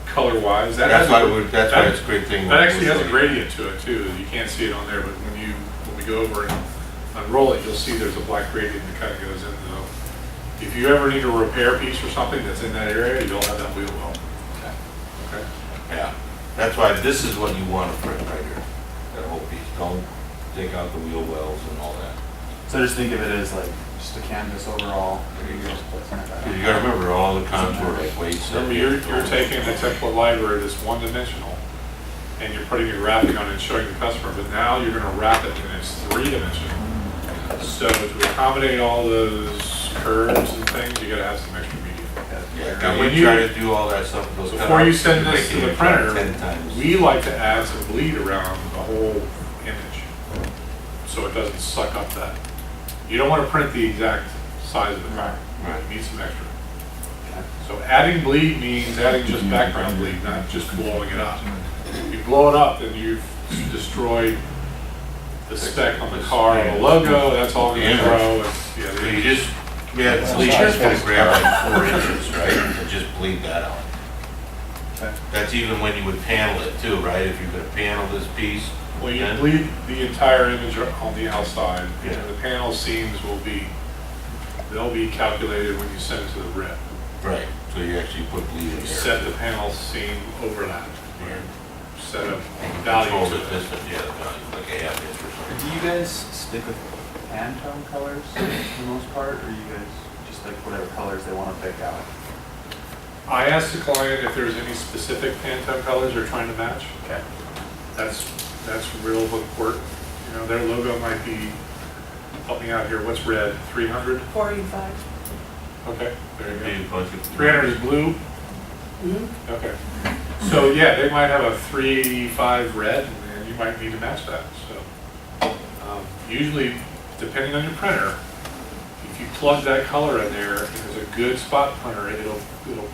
color-wise. That That's has why a- that's why it's a great thing. That actually has a gradient to it too. You can't see it on there, but when we go over and unroll it, you'll see there's a black gradient that kind of goes in. So if you ever need a repair piece or something that's in that area, you'll have that wheel well. Okay. Yeah, that's why this is what you want to print right here, that whole piece. Don't take out the wheel wells and all that. So just think of it as like, just a canvas overall. There you go. Print that out. You gotta remember all the contour, like weights. Remember, you're taking the template library that's one-dimensional, and you're putting your wrapping on it and showing the customer, but now you're gonna wrap it and it's three-dimensional. So to accommodate all those curves and things, you gotta have some extra media. Yeah, Now, and when when you- you try to do all that stuff with those Before you cutouts, send you're this to making the it try printer, 10 times. we like to add some bleed around the whole image, so it doesn't suck up that. You don't wanna print the exact size of the car. Right. You need some extra. So adding bleed means adding just background bleed, not just blowing it up. If you blow it up, then you've destroyed the spec on the car, the logo, that's all gonna grow. It's- So you yeah, just, so you just gonna grab like 4 inches, right, and just bleed that out. Okay. That's even when you would panel it too, right, if you're gonna panel this piece. Well, you then- bleed the entire image on the outside, Yeah. and the panel seams they'll be calculated when you send it to the rep. Right, so you actually put bleed in You there. set the panel seam over that. You set a value Control to the it. distance, yeah, the value, like a half inch or something. Do you guys stick with Pantone colors for the most part, or you guys just like whatever colors they want to pick out? I asked the client if there's any specific Pantone colors they're trying to match. Okay. That's real important. You know, their logo might be, help me out here, what's red? 300? 45. Okay, there you Maybe go. a bunch of. 300 is blue, Mhm. Okay. So yeah, they might have a 385 red, and you might need to match that. So usually, depending on your printer, if you plug that color in there, and there's a good spot printer, it'll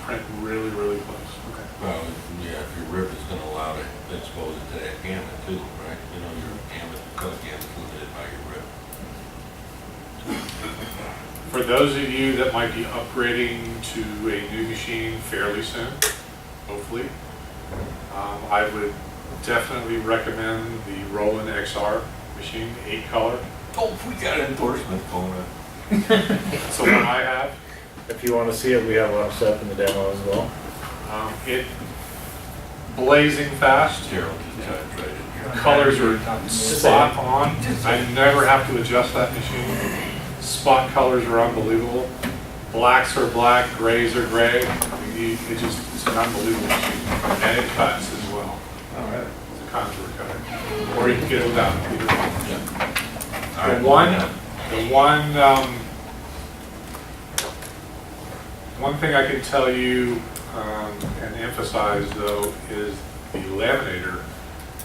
print really, really close. Okay. Well, yeah, if your rip is gonna allow to expose it to that gamut too, right? You know, your gamut, color gamut is limited by your rip. For those of you that might be upgrading to a new machine fairly soon, hopefully, I would definitely recommend the Roland XR machine, 8-color. Oh, we got an endorsement going on. That's the one I have. If you want to see it, we have one set up in the demo as well. It blazing fast. Gerald just typed right in here. Colors are spot on. I never have to adjust that machine. Spot colors are unbelievable. Blacks are black, grays are gray. I mean, it's an unbelievable machine. And it cuts as well. All right. It's a contour cutter. Or you can get it without it. Either one. All right, One thing I can tell you and emphasize though is the laminator.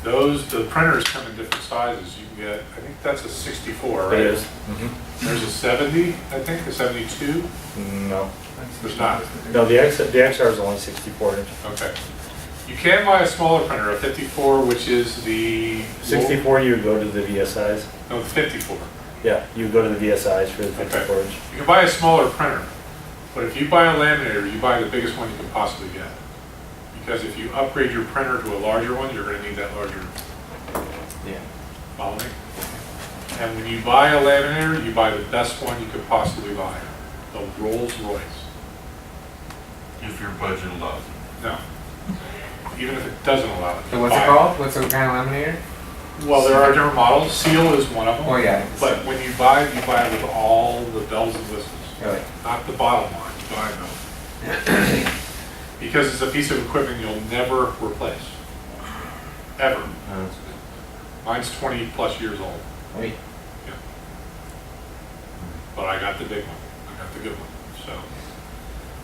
The printers come in different sizes. You can get, I think that's a 64, right? It is. There's a 70, I think, a 72. No. There's not. No, the XR is only 64 inch. Okay. You can buy a smaller printer, a 54, which is the 64, you would go to the VSIs. No, the 54. Yeah, you would go to the VSIs for the 54 inch. You can buy a smaller printer, but if you buy a laminator, you buy the biggest one you can possibly get. Because if you upgrade your printer to a larger one, you're going to need that larger. Yeah. Follow me? And when you buy a laminator, you buy the best one you could possibly buy. The Rolls Royce. if your budget allows it. No. Even if it doesn't allow it. So what's it buy called? What's the kind of laminator? Well, there are different models. Seal is one of them. Oh yeah. But when you buy it with all the bells and whistles. Really? Not the bottom line. You buy them. Because it's a piece of equipment you'll never replace. Ever. That's good. Mine's 20 plus years old. Wait. Yeah. But I got the big one. I got the good one. So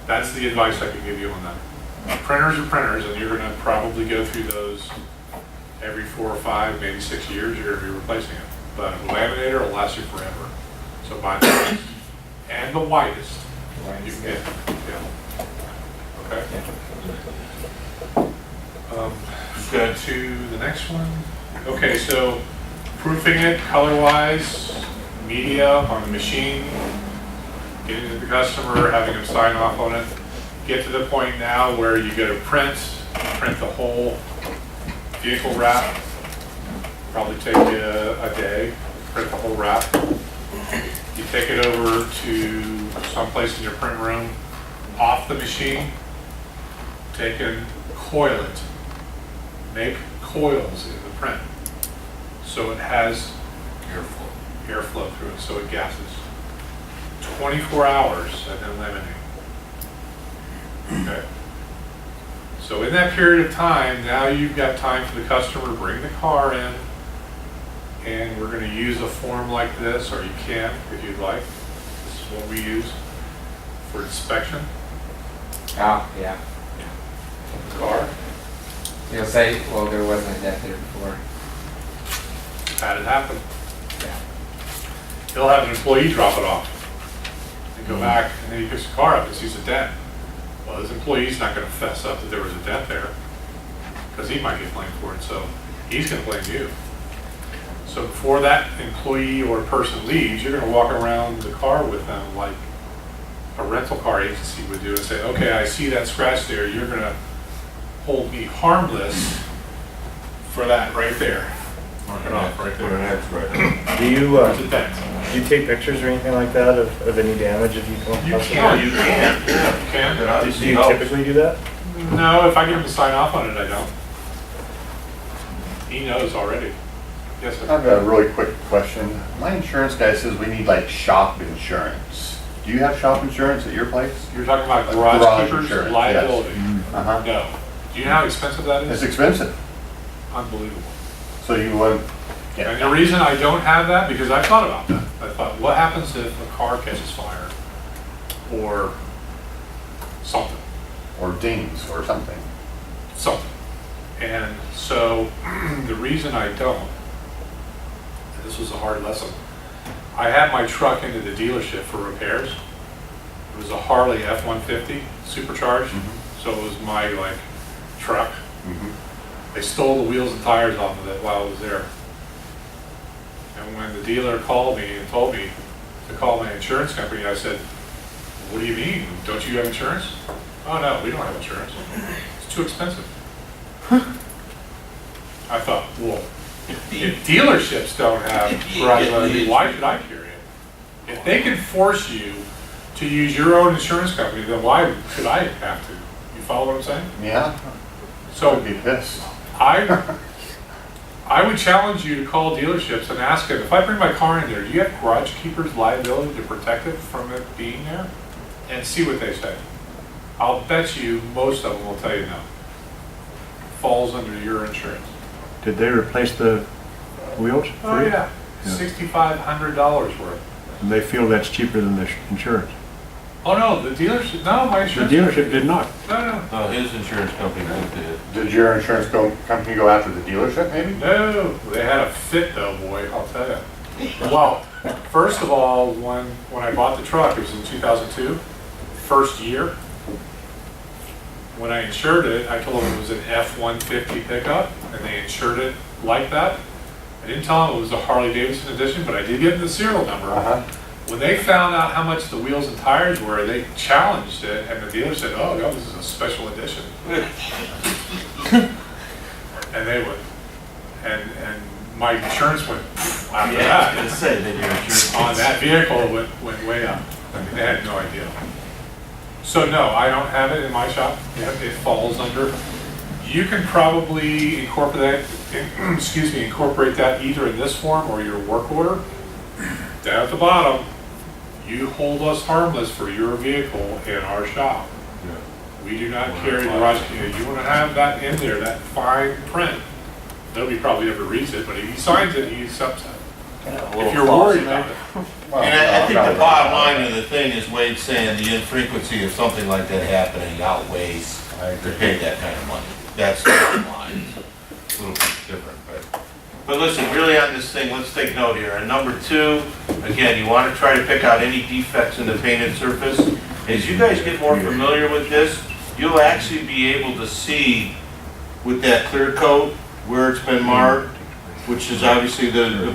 that's the advice I can give you on that. Printers are printers, and you're going to probably go through those every 4 or 5, maybe 6 years. You're going to be replacing it. But a laminator will last you forever. So buy the best and the widest you can get. Yeah. Okay. Go to the next one. Okay, so proofing it color-wise, media on the machine, getting to the customer, having them sign off on it. Get to the point now where you go to print the whole vehicle wrap. Probably take you a day, print the whole wrap. You take it over to someplace in your print room, off the machine, take and coil it. Make coils in the print so it has airflow through it, so it gases. 24 hours and then laminate. Okay. So in that period of time, now you've got time for the customer to bring the car in, and we're going to use a form like this, or you can if you'd like. This is what we use for inspection. Oh, yeah. Car. You'll say, well, there wasn't a dent there before. Had it happen. Yeah. He'll have an employee drop it off and go back, and then he picks the car up and sees a dent. Well, his employee's not going to fess up that there was a dent there because he might get blamed for it, so he's going to blame you. So before that employee or person leaves, you're going to walk around the car with them like a rental car agency would do and say, okay, I see that scratch there. You're going to hold me harmless for that right there. Mark it off right there. That's right. Do you There's a dent. do you take pictures or anything like that of any damage if you come across it? can. You can, yeah. You can. That obviously Do you helps. typically do that? No, if I get him to sign off on it, I don't. He knows already. Yes, sir. I've got a really quick question. My insurance guy says we need like shop insurance. Do you have shop insurance at your place? You're talking about Like garage garage keepers insurance, liability? Uh-huh. No. Do you know how expensive that It's is? expensive. Unbelievable. So you want, And yeah. the reason I don't have that, because I thought about that. I thought, what happens if a car catches fire or something? or dings or something. something. And so the reason I don't, and this was a hard lesson, I had my truck into the dealership for repairs. It was a Harley F-150 supercharged, so it was my like truck. They stole the wheels and tires off of it while I was there. And when the dealer called me and told me to call my insurance company, I said, "What do you mean? Don't you have insurance?" "Oh no, we don't have insurance. It's too expensive." I thought, well, if dealerships don't have garage liability, why should I carry it? If they can force you to use your own insurance company, then why should I have to? You follow what I'm saying? Yeah, So I'd be pissed. I would challenge you to call dealerships and ask them, if I bring my car in there, do you have garage keeper's liability to protect it from it being there? And see what they say. I'll bet you most of them will tell you no. Falls under your insurance. Did they replace the wheels? Oh for you? yeah, $6,500 worth. And they feel that's cheaper than the insurance? Oh no, the dealership, no, my The insurance. dealership did not. No, No, his insurance company did. Did your insurance company go after the dealership maybe? no, they had a fit though, boy, I'll tell you. Well, first of all, when I bought the truck, it was in 2002, first year. When I insured it, I told them it was an F-150 pickup, and they insured it like that. I didn't tell them it was a Harley Davidson edition, but I did give them the serial number. When they found out how much the wheels and tires were, they challenged it, and the dealer said, "Oh, no, this is a special edition." And they would. And my insurance went after that. I was gonna say that your insurance. On that vehicle, it went way up. I mean, they had no idea. So no, I don't have it in my shop. It falls under. You can probably incorporate that either in this form or your work order. Down at the bottom, you hold us harmless for your vehicle in our shop. We do not carry garage keys. You want to have that in there, that fine print. Nobody probably ever reads it, but if he signs it, he's upset. If you're worried about it. And I think the bottom line of the thing is Wade's saying the infrequency of something like that happening outweighs to pay that kind of money. That's the bottom line. It's a little bit different, but listen, really on this thing, let's take note here. And number two, again, you want to try to pick out any defects in the painted surface. As you guys get more familiar with this, you'll actually be able to see with that clear coat where it's been marked, which is obviously the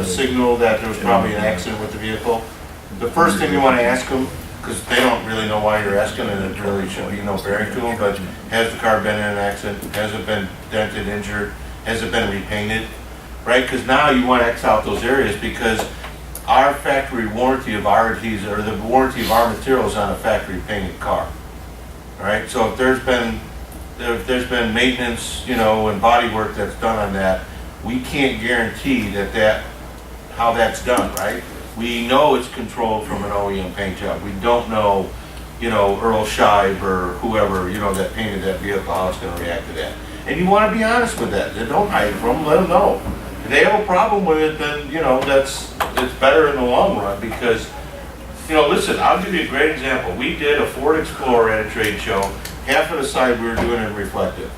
signal that there was probably an accident with the vehicle. The first thing you want to ask them, because they don't really know why you're asking, and it really should be no bearing to them, but has the car been in an accident? Has it been dented, injured? Has it been repainted? Right? Because now you want to X out those areas, because our factory warranty of our adhesive, or the warranty of our materials on a factory painted car. Right? So if there's been maintenance, and body work that's done on that, we can't guarantee how that's done, right? We know it's controlled from an OEM paint job. We don't know, Earl Scheib or whoever, that painted that vehicle, how it's gonna react to that. And you wanna be honest with that. Don't hide from them, let them know. If they have a problem with it, then, it's better in the long run, because, listen, I'll give you a great example. We did a Ford Explorer at a trade show. Half of the side we were doing in reflective.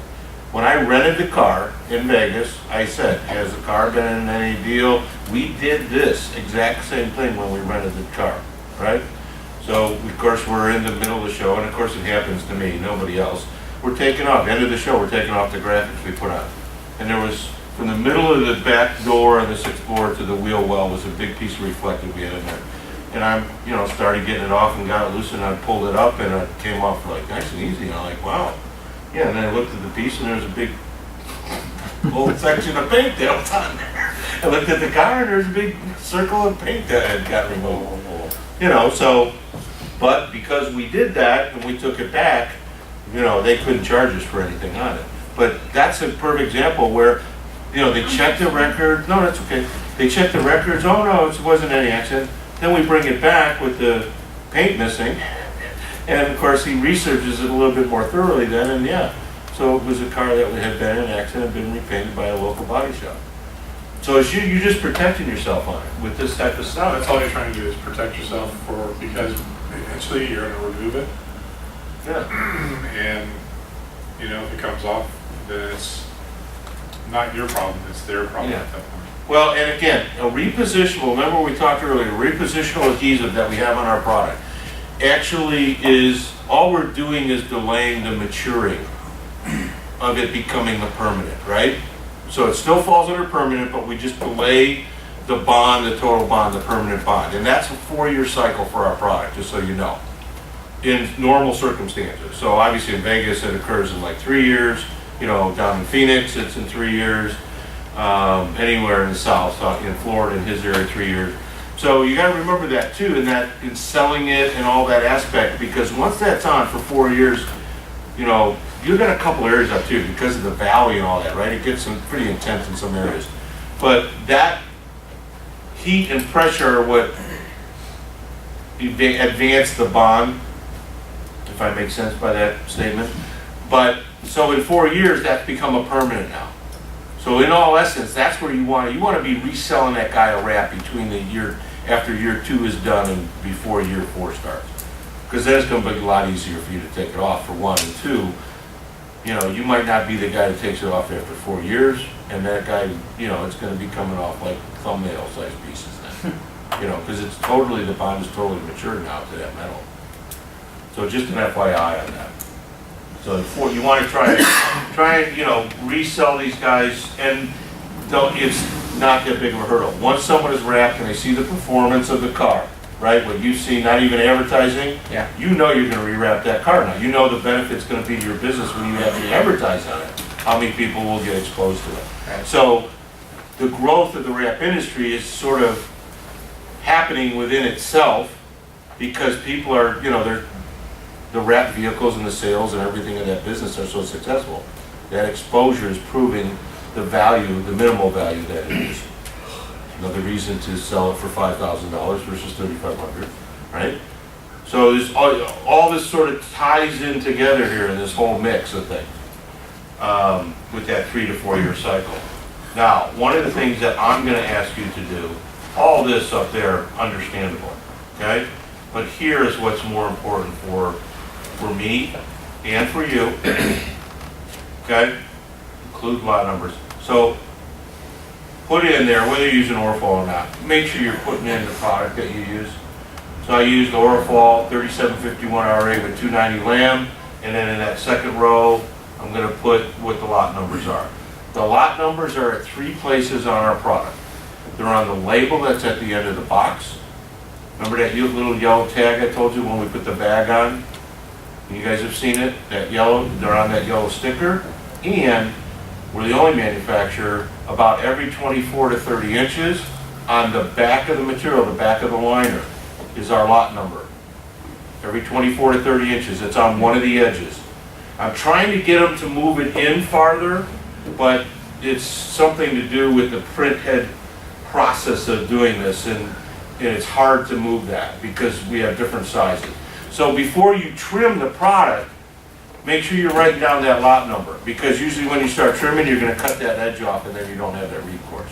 When I rented the car in Vegas, I said, has the car been in any deal? We did this exact same thing when we rented the car, right? So, of course, we're in the middle of the show, and of course it happens to me, nobody else. We're taking off, end of the show, we're taking off the graphics we put on. And there was, from the middle of the back door of this Explorer to the wheel well was a big piece of reflective we had in there. And I, started getting it off and got it loose, and I pulled it up, and it came off like nice and easy. And I'm like, wow. Yeah, and then I looked at the piece, and there was a big old section of paint that was on there. I looked at the car, and there was a big circle of paint that had got removed. But because we did that, and we took it back, they couldn't charge us for anything on it. But that's a perfect example where, they checked the record. No, that's okay. They checked the records. Oh, no, it wasn't any accident. Then we bring it back with the paint missing, and of course he researches it a little bit more thoroughly then, and yeah, so it was a car that had been in an accident, been repainted by a local body shop. So it's you're just protecting yourself on it with this type of No, stuff. that's all you're trying to do is protect yourself because eventually you're going to remove it. Yeah. And, you know, if it comes off, then it's not your problem, it's their problem Yeah. at that point. Well, and again, a repositionable, remember we talked earlier, repositionable adhesive that we have on our product actually is, all we're doing is delaying the maturing of it becoming the permanent, right? So it still falls under permanent, but we just delay the bond, the total bond, the permanent bond. And that's a 4-year cycle for our product, just so you know, in normal circumstances. So obviously in Vegas, it occurs in like 3 years. You know, down in Phoenix, it's in 3 years. Anywhere in the South, in Florida, in his area, 3 years. So you got to remember that too, and that in selling it and all that aspect, because once that's on for 4 years, you know, you got a couple areas up too because of the valley and all that, right? It gets some pretty intense in some areas, but that heat and pressure are what advance the bond, if I make sense by that statement. But so in 4 years, that's become a permanent now. So in all essence, that's where you want to be reselling that guy a wrap between the year, after year 2 is done and before year 4 starts. Because then it's going to be a lot easier for you to take it off, for one. And two, you know, you might not be the guy that takes it off after 4 years, and that guy, you know, it's going to be coming off like thumbnail size pieces then. You know, because it's totally, the bond is totally mature now to that metal. So just an FYI on that. So you want to try and, you know, resell these guys, and it's not that big of a hurdle. Once someone is wrapped and they see the performance of the car, right, what you see, not even advertising, Yeah. you know you're going to rewrap that car now. You know the benefit's going to be to your business when you actually advertise on it. How many people will get exposed to it? Right. So the growth of the wrap industry is sort of happening within itself because people are, you know, the wrap vehicles and the sales and everything in that business are so successful. That exposure is proving the value, the minimal value that it is. Another reason to sell it for $5,000 versus $3,500, right? So there's all this sort of ties in together here in this whole mix of things with that 3 to 4 year cycle. Now, one of the things that I'm going to ask you to do, all this up there, understandable, okay? But here is what's more important for me and for you, okay? Include lot numbers. So put in there, whether you're using Oracle or not, make sure you're putting in the product that you use. So I used Oracle 3751RA with 290 lam, and then in that second row, I'm going to put what the lot numbers are. The lot numbers are at 3 places on our product. They're on the label that's at the end of the box. Remember that little yellow tag I told you when we put the bag on? You guys have seen it, that yellow, they're on that yellow sticker. And we're the only manufacturer, about every 24 to 30 inches, on the back of the material, the back of the liner, is our lot number. Every 24 to 30 inches, it's on one of the edges. I'm trying to get them to move it in farther, but it's something to do with the print head process of doing this, and it's hard to move that because we have different sizes. So before you trim the product, make sure you're writing down that lot number, because usually when you start trimming, you're going to cut that edge off and then you don't have that recourse.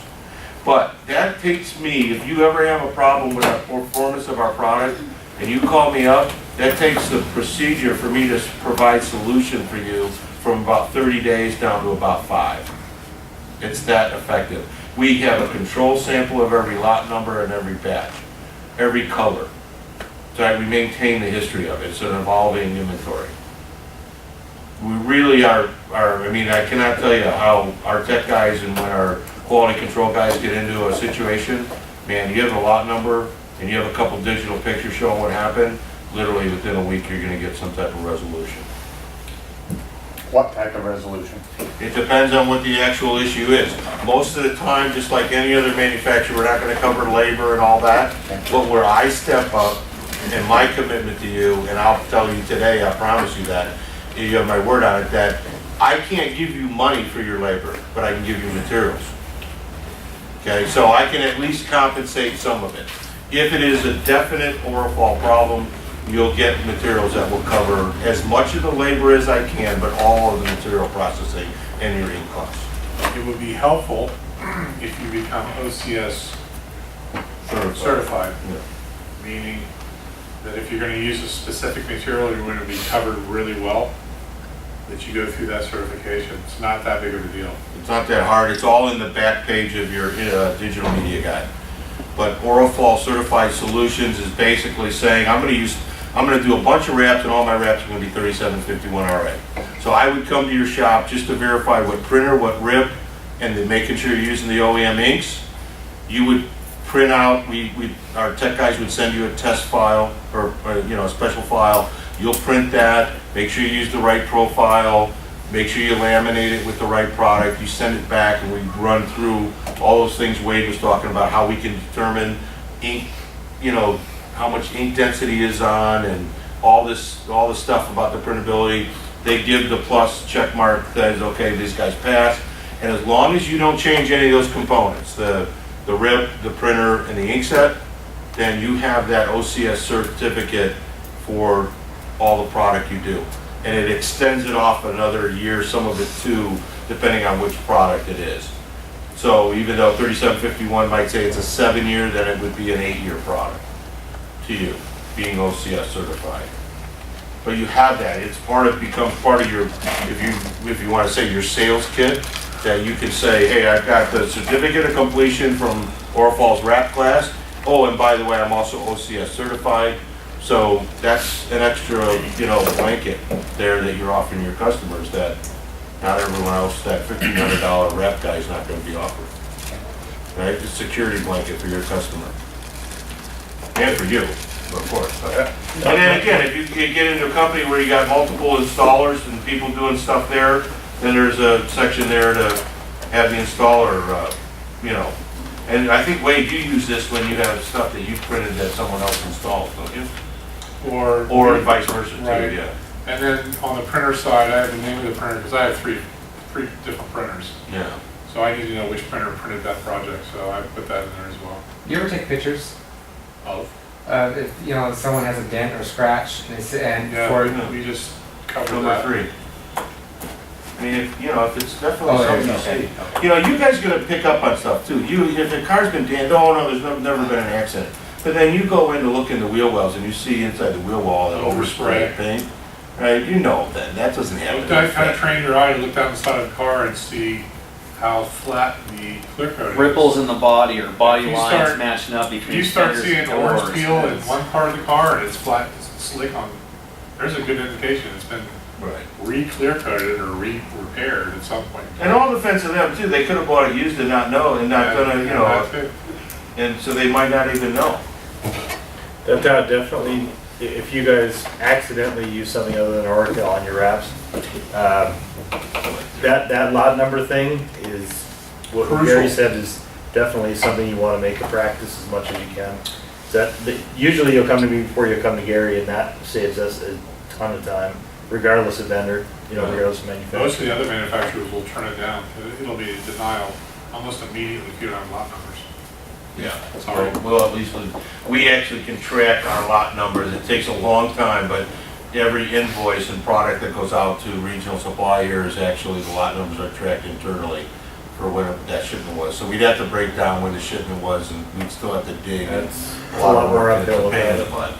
But that takes me, if you ever have a problem with the performance of our product and you call me up, that takes the procedure for me to provide solution for you from about 30 days down to about 5. It's that effective. We have a control sample of every lot number and every batch, every color. So we maintain the history of it. It's an evolving inventory. We really are, I mean, I cannot tell you how our tech guys and when our quality control guys get into a situation, man, you have a lot number and you have a couple digital pictures showing what happened, literally within a week you're going to get some type of resolution. What type of resolution? It depends on what the actual issue is. Most of the time, just like any other manufacturer, we're not going to cover labor and all that. But where I step up, and my commitment to you, and I'll tell you today, I promise you that, you have my word on it, that I can't give you money for your labor, but I can give you materials. Okay, so I can at least compensate some of it. If it is a definite Oracle problem, you'll get materials that will cover as much of the labor as I can, but all of the material processing and your ink costs. It would be helpful if you become OCS certified, Yeah. meaning that if you're gonna use a specific material, you're gonna be covered really well, that you go through that certification. It's not that big of a deal. It's not that hard. It's all in the back page of your digital media guide. But Oracle Certified Solutions is basically saying, I'm gonna do a bunch of wraps, and all my wraps are gonna be 3751 RA. So I would come to your shop just to verify what printer, what rib, and then making sure you're using the OEM inks. You would print out, our tech guys would send you a test file, or a special file. You'll print that, make sure you use the right profile, make sure you laminate it with the right product, you send it back, and we run through all those things Wade was talking about, how we can determine ink, how much ink density is on, and all the stuff about the printability. They give the plus check mark that is, okay, these guys pass. And as long as you don't change any of those components, the rib, the printer, and the ink set, then you have that OCS certificate for all the product you do. And it extends it off another year, some of it too, depending on which product it is. So even though 3751 might say it's a 7-year, then it would be an 8-year product to you, being OCS certified. But you have that. It's becomes part of your, if you want to say your sales kit, that you can say, hey, I've got the certificate of completion from Oracle Wrap Class. Oh, and by the way, I'm also OCS certified. So that's an extra, blanket there that you're offering your customers that not everyone else, that $1,500 wrap guy is not going to be offered. Right? It's a security blanket for your customer. And for you, of course. And then again, if you get into a company where you got multiple installers and people doing stuff there, then there's a section there to have the installer, And I think, Wade, you use this when you have stuff that you printed that someone else installed, don't you? Or vice versa too, Right. yeah. And then on the printer side, I have the name of the printer, because I have three different printers. Yeah. So I need to know which printer printed that project, so I put that in there as well. You ever take pictures Of? if someone has a dent or scratch and Yeah, we just covered Number that. 3. I mean, if it's definitely something you okay. see. You guys are gonna pick up on stuff too. If the car's been damaged, there's never been an accident. But then you go in to look in the wheel wells and you see inside the wheel well that overspray paint, right? That doesn't happen. I kind of trained your eye to look down the side of the car and see how flat the clear coat is. Ripples in the body or body If you lines start- matching up If between you start fenders seeing and orange doors, peel in it's- one part of the car and it's flat, it's slick on, there's a good indication it's been Right. re-clear coated or repaired at some point. And all defense of them too, they could have bought it used and not know, and not gonna, That's it. and so they might not even know. That definitely, if you guys accidentally use something other than Oracle on your wraps, that lot number thing is, what Crucial. Gary said, is definitely something you want to make a practice as much as you can. Usually you'll come to me before you come to Gary, and that saves us a ton of time, regardless of vendor, regardless of manufacturer. Most of the other manufacturers will turn it down. It'll be a denial almost immediately if you don't have lot numbers. Yeah. Sorry. Well, at least we actually can track our lot numbers. It takes a long time, but every invoice and product that goes out to regional supply here is actually, the lot numbers are tracked internally for when that shipment was. So we'd have to break down when the shipment was, and we'd still have to dig. That's a lot more uphill. to pay in the butt.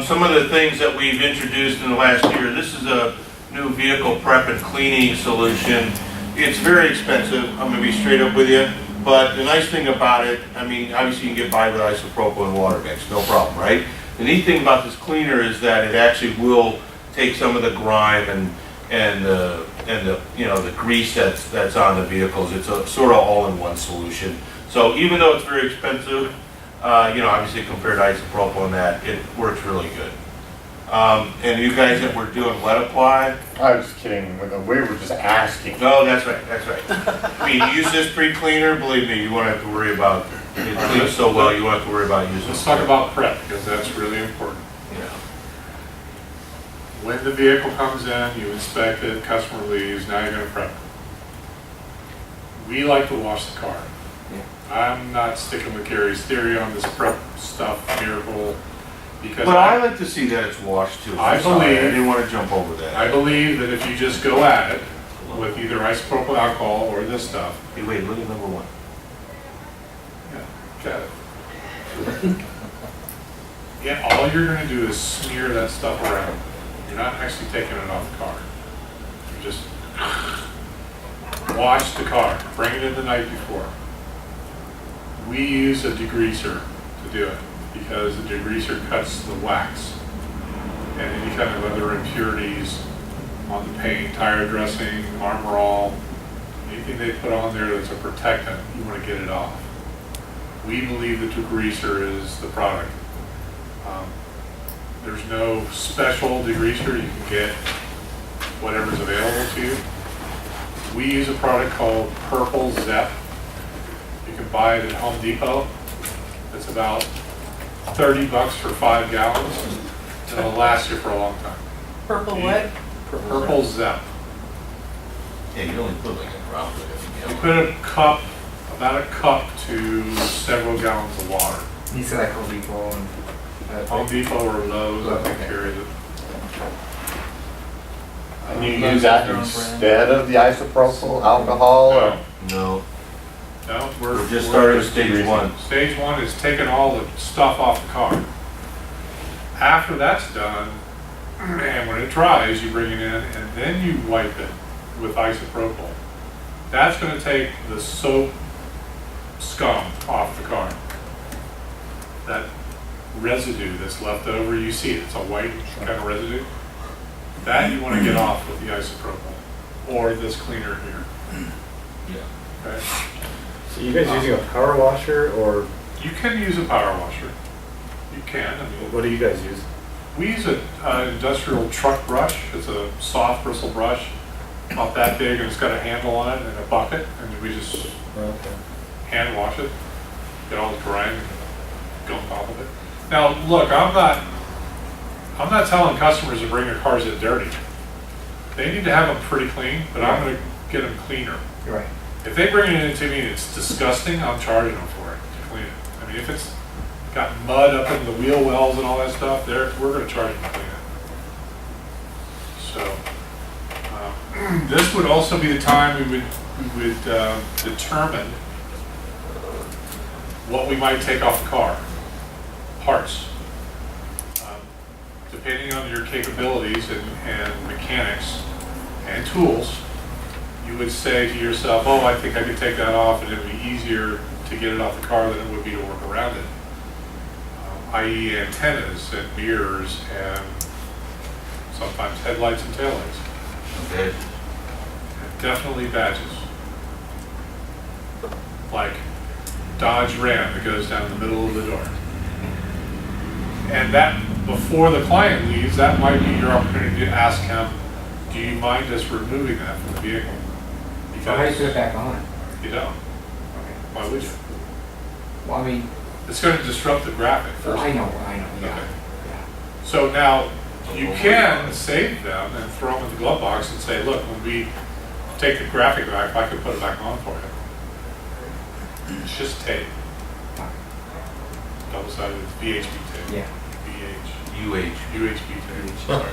Some of the things that we've introduced in the last year, this is a new vehicle prep and cleaning solution. It's very expensive, I'm gonna be straight up with you, but the nice thing about it, obviously you can get by with isopropyl and water mix, no problem, right? The neat thing about this cleaner is that it actually will take some of the grime and the grease that's on the vehicles. It's a sort of all-in-one solution. So even though it's very expensive, obviously compared to isopropyl and that, it works really good. And you guys that were doing wet apply? I was just kidding, we were just asking. No, that's right. You use this pre-cleaner, believe me, you won't have to worry about, it cleans so well, you won't have to worry about using it. Let's talk about prep, because that's really important. Yeah. When the vehicle comes in, you inspect it, customer leaves, now you're gonna prep it. We like to wash the car. I'm not sticking with Gary's theory on this prep stuff, miracle, because But I like to see that it's washed too. I I'm sorry, I believe- didn't want to jump over that. I believe that if you just go at it with either isopropyl alcohol or this stuff, Hey, wait, look at number 1. got it. Yeah, all you're gonna do is smear that stuff around. You're not actually taking it off the car. You just wash the car, bring it in the night before. We use a degreaser to do it because the degreaser cuts the wax and any kind of other impurities on the paint, tire dressing, Armor All, anything they put on there that's a protectant, you want to get it off. We believe the degreaser is the product. There's no special degreaser. You can get whatever's available to you. We use a product called Purple Zep. You can buy it at Home Depot. It's about $30 for 5 gallons. And it'll last you for a long time. Purple what? Purple Zep. Yeah, you only put like a drop of it. You put a cup, about a cup to several gallons of water. You said like Home Depot and. Home Depot or Lowe's, I think carries it. And you use that instead of the isopropyl alcohol? or- No, No, no, we're just starting stage one. Stage one is taking all the stuff off the car. After that's done, and when it dries, you bring it in and then you wipe it with isopropyl. That's gonna take the soap scum off the car. That residue that's left over, you see it, it's a white kind of residue. That you wanna get off with the isopropyl, or this cleaner here. Yeah. Okay? So you guys using a power washer, or You can use a power washer. You can, I mean. what do you guys use? We use an industrial truck brush. It's a soft bristle brush, not that big, and it's got a handle on it and a bucket, and we just Okay. hand wash it, get all the grime, go on top of it. Now, look, I'm not telling customers to bring their cars in dirty. They need to have them pretty clean, but I'm gonna get them cleaner. You're right. If they bring it in to me and it's disgusting, I'm charging them for it to clean it. I mean, if it's got mud up in the wheel wells and all that stuff, we're gonna charge them to clean it. So, this would also be the time we would determine what we might take off the car. Parts. Depending on your capabilities and mechanics and tools, you would say to yourself, oh, I think I could take that off and it would be easier to get it off the car than it would be to work around it. I.e. antennas and mirrors and sometimes headlights and taillights. Okay. Definitely badges. Like Dodge Ram that goes down the middle of the door. And that, before the client leaves, that might be your opportunity to ask him, do you mind us removing that from the vehicle? So how do you put it back on? You don't. Okay. Why would you? Well, I mean, It's going to disrupt the graphic first. I know, yeah. Okay. So now, you can save them and throw them in the glove box and say, look, when we take the graphic back, I can put it back on for you. It's just tape. Double-sided VHB tape. Yeah. UH. UHB tape, sorry.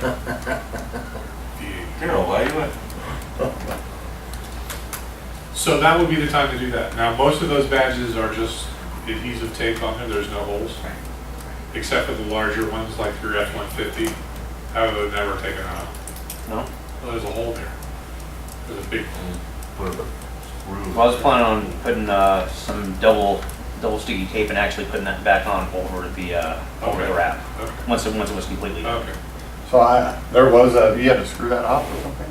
VH. Carol, why you went? So that would be the time to do that. Now, most of those badges are just adhesive tape on there, there's no holes. Except for the larger ones like your F-150, I would have never taken out. No? Well, there's a hole there. There's a big, Put a screw. Well, I was planning on putting some double sticky tape and actually putting that back on over the Okay. wrap okay, once it was completely. okay. So you had to screw that off or something?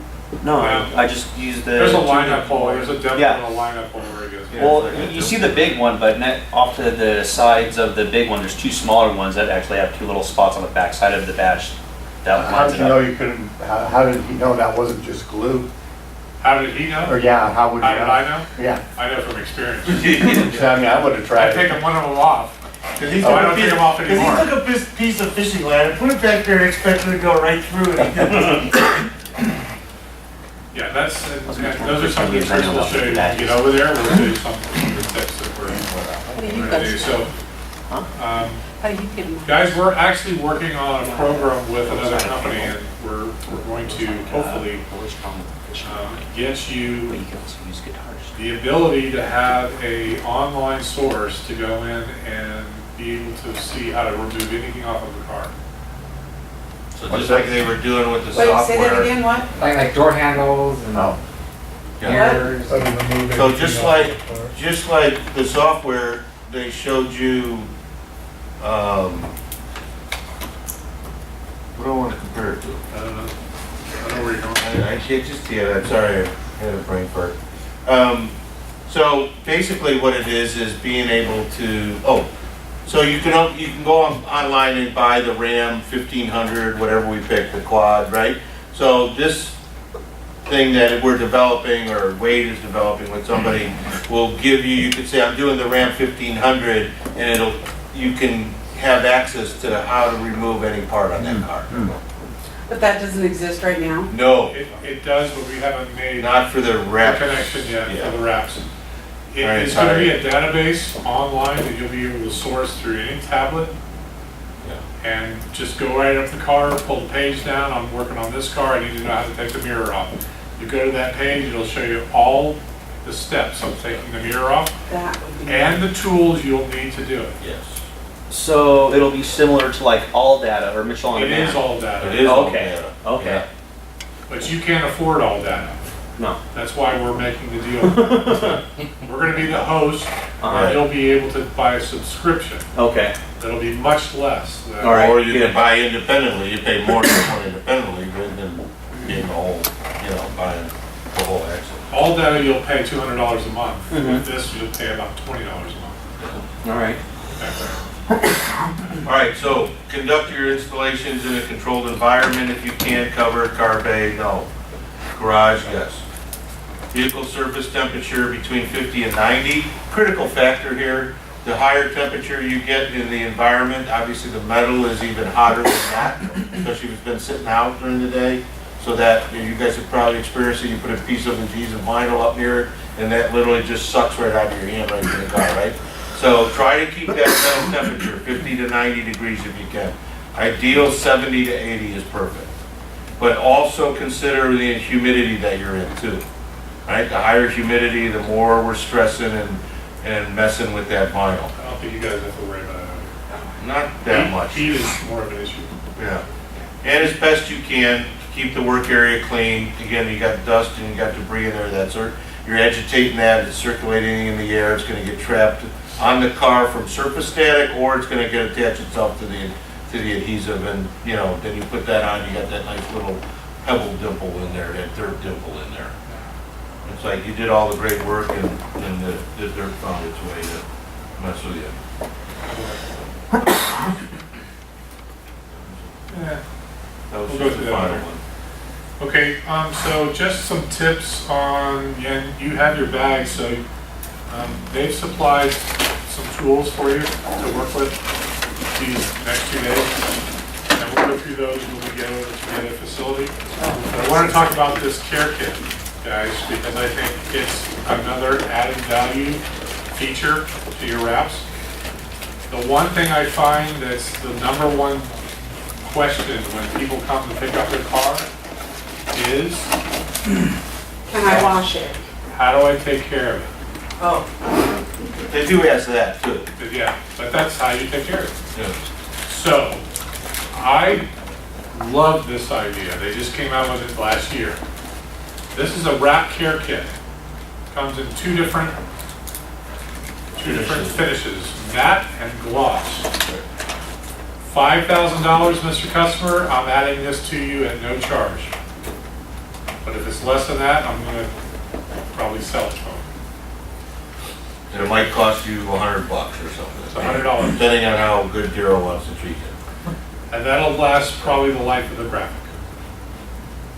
No, Yeah. I just used the. There's a lineup hole, there's a depth Yeah. on a lineup hole where it goes. Well, you see the big one, but off to the sides of the big one, there's two smaller ones that actually have two little spots on the back side of the badge. That How lines did it you know up. you couldn't, how did he know that wasn't just glue? How did he know? Or yeah, how would you How did I know? Yeah. I know from experience. I mean, I would have I tried. take one of them off. Cause he Oh, I don't take them off anymore. took a piece of fishing line and put it back there and expected it to go right through it. Yeah, that's, and Those those are some of the tricks we'll show you. When you get over there, we'll show you some of the tips that we're How do you gonna do. guys, So, how do you get them? guys, we're actually working on a program with another company, and we're we're going to hopefully get you the ability to have a online source to go in and be able to see how to remove anything off of the car. So just like they were doing with the Wait, software. say that again, what? Like door handles and Oh. mirrors. Other than moving So anything off the car. just like the software, they showed you, what do I want to compare it to? I don't know. I don't know where you're going. I can't just see it, I'm sorry, I had a brain fart. So basically what it is being able to, so you can go online and buy the Ram 1500, whatever we pick, the quad, right? So this thing that we're developing, or Wade is developing with somebody, will give you, you could say, I'm doing the Ram 1500, and you can have access to how to remove any part on that car. But that doesn't exist right now? No, It does, but we haven't made not for the the wrap. connection yet for the wraps. It All right, is going to sorry. be a database online that you'll be able to source through any tablet. And just go right up the car, pull the page down, I'm working on this car, I need to know how to take the mirror off. You go to that page, it'll show you all the steps of taking the mirror off That would be. and the tools you'll need to do it. Yes. So it'll be similar to like All Data or Mitchell on It Demand. is all data. It is all Okay. data. Okay. But you can't afford all data. No. That's why we're making the deal. We're gonna be the host, Uh-huh. and you'll be able to buy a subscription Okay. that'll be much less than. All right. Or you good. can buy independently, you pay more independently rather than getting the whole, buying the whole access. All data, you'll pay $200 a month. Mhm. With this, you'll pay about $20 a month. All right. All right, so conduct your installations in a controlled environment if you can. Cover car bay, no. Garage, yes. Vehicle surface temperature between 50 and 90. Critical factor here, the higher temperature you get in the environment, obviously the metal is even hotter than that, especially if it's been sitting out during the day. So that, you guys have probably experienced it, you put a piece of adhesive vinyl up near it, and that literally just sucks right out of your hand right in the car, right? So try to keep that metal temperature 50 to 90 degrees if you can. Ideal 70 to 80 is perfect. But also consider the humidity that you're in too. Right? The higher humidity, the more we're stressing and messing with that vinyl. I don't think you guys have to worry about that. Not that much. Heat is more of an issue. Yeah. And as best you can, keep the work area clean. Again, you got dust and you got debris in there, you're agitating that, it's circulating in the air, it's gonna get trapped on the car from surface static, or it's gonna get attached itself to the adhesive, and then you put that on, you got that nice little pebble dimple in there, that dirt dimple in there. It's like you did all the great work and the dirt found its way to mess with you. Yeah. That was We'll go just through the that final later. one. Okay, so just some tips on, and you have your bag, so they've supplied some tools for you to work with these next 2 days. And we'll go through those when we get over to the other facility. But I want to talk about this care kit, guys, because I think it's another added value feature to your wraps. The one thing I find that's the number one question when people come to pick up their car is, Can I wash it? how do I take care of it? Oh, They do ask that too. But yeah, but that's how you take care of it. Yeah. So, I love this idea. They just came out with it last year. This is a wrap care kit. Comes in two different finishes, matte and gloss. $5,000, Mr. Customer, I'm adding this to you at no charge. But if it's less than that, I'm gonna probably sell it to them. And it might cost you $100 or something. It's $100. Depending on how good Daryl wants to treat you. And that'll last probably the life of the graphic.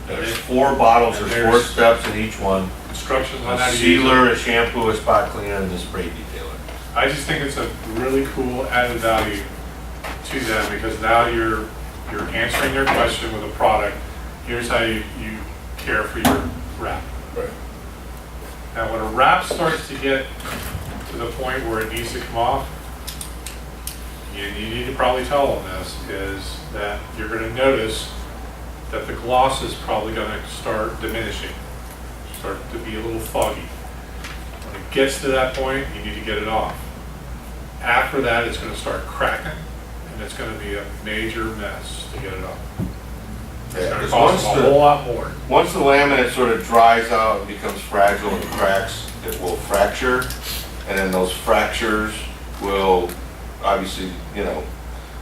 There's 4 bottles, And there's 4 there's steps in each one. Instructions on A how to use it. sealer, a shampoo, a spot cleaner, and a spray detailer. I just think it's a really cool added value to them, because now you're answering their question with a product. Here's how you care for your wrap. Right. Now, when a wrap starts to get to the point where it needs to come off, you need to probably tell them this, is that you're gonna notice that the gloss is probably gonna start diminishing, start to be a little foggy. When it gets to that point, you need to get it off. After that, it's gonna start cracking, and it's gonna be a major mess to get it off. It's Yeah, gonna 'cause cost once a whole lot more. Once the laminate sort of dries out and becomes fragile and cracks, it will fracture. And then those fractures will, obviously, you know,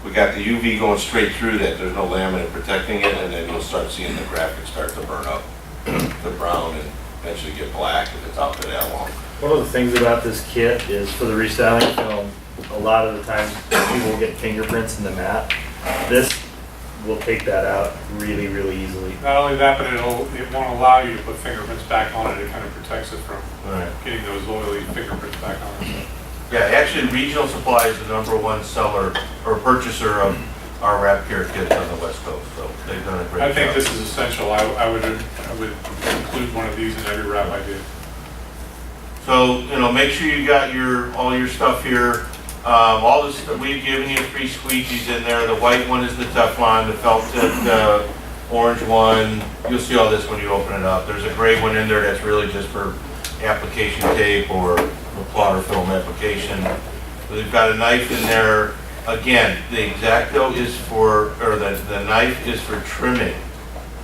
we got the UV going straight through that. There's no laminate protecting it, and then you'll start seeing the graphics start to burn up, the brown, and eventually get black if it's out there that long. One of the things about this kit is for the restyling film, a lot of the times people will get fingerprints in the mat. This will take that out really, really easily. Not only that, but it won't allow you to put fingerprints back on it. It kind of protects it from Right. getting those oily fingerprints back on it. Yeah, actually, Regional Supply is the #1 seller or purchaser of our wrap care kits on the West Coast, so they've done a great job. I think this is essential. I would include one of these in every wrap I do. So, you know, make sure you got all your stuff here. All this, we've given you 3 squeegees in there. The white one is the Teflon, the felt tip, the orange one. You'll see all this when you open it up. There's a gray one in there that's really just for application tape or the plotter film application. We've got a knife in there. Again, the X-Acto is for, or the knife is for trimming,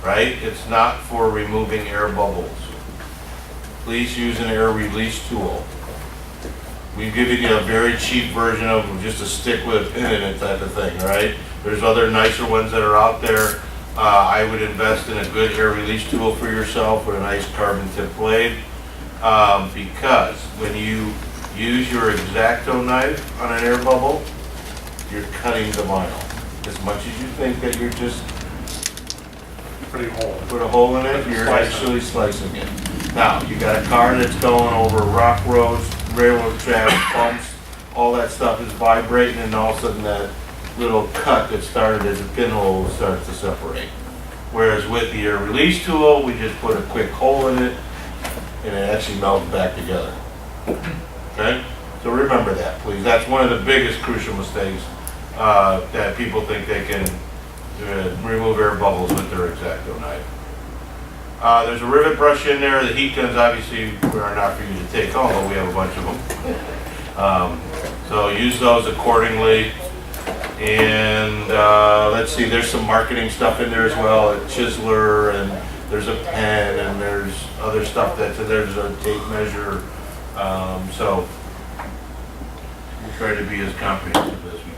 right? It's not for removing air bubbles. Please use an air release tool. We've given you a very cheap version of them, just a stick with a pin in it type of thing, right? There's other nicer ones that are out there. I would invest in a good air release tool for yourself with a nice carbon tip blade. Because when you use your X-Acto knife on an air bubble, you're cutting the vinyl. As much as you think that you're just Pretty whole. put a hole in it, you're actually slicing it. Now, you got a car that's going over rock roads, railroad tracks, bumps, all that stuff is vibrating, and all of a sudden that little cut that started as a pinhole starts to separate. Whereas with the air release tool, we just put a quick hole in it, and it actually melts back together. Okay? So remember that, please. That's one of the biggest crucial mistakes that people think they can remove air bubbles with their X-Acto knife. There's a rivet brush in there. The heat guns obviously are not for you to take home, but we have a bunch of them. So use those accordingly. And let's see, there's some marketing stuff in there as well, a chiseler, and there's a pen, and there's other stuff there's a tape measure. So we'll try to be as comprehensive as we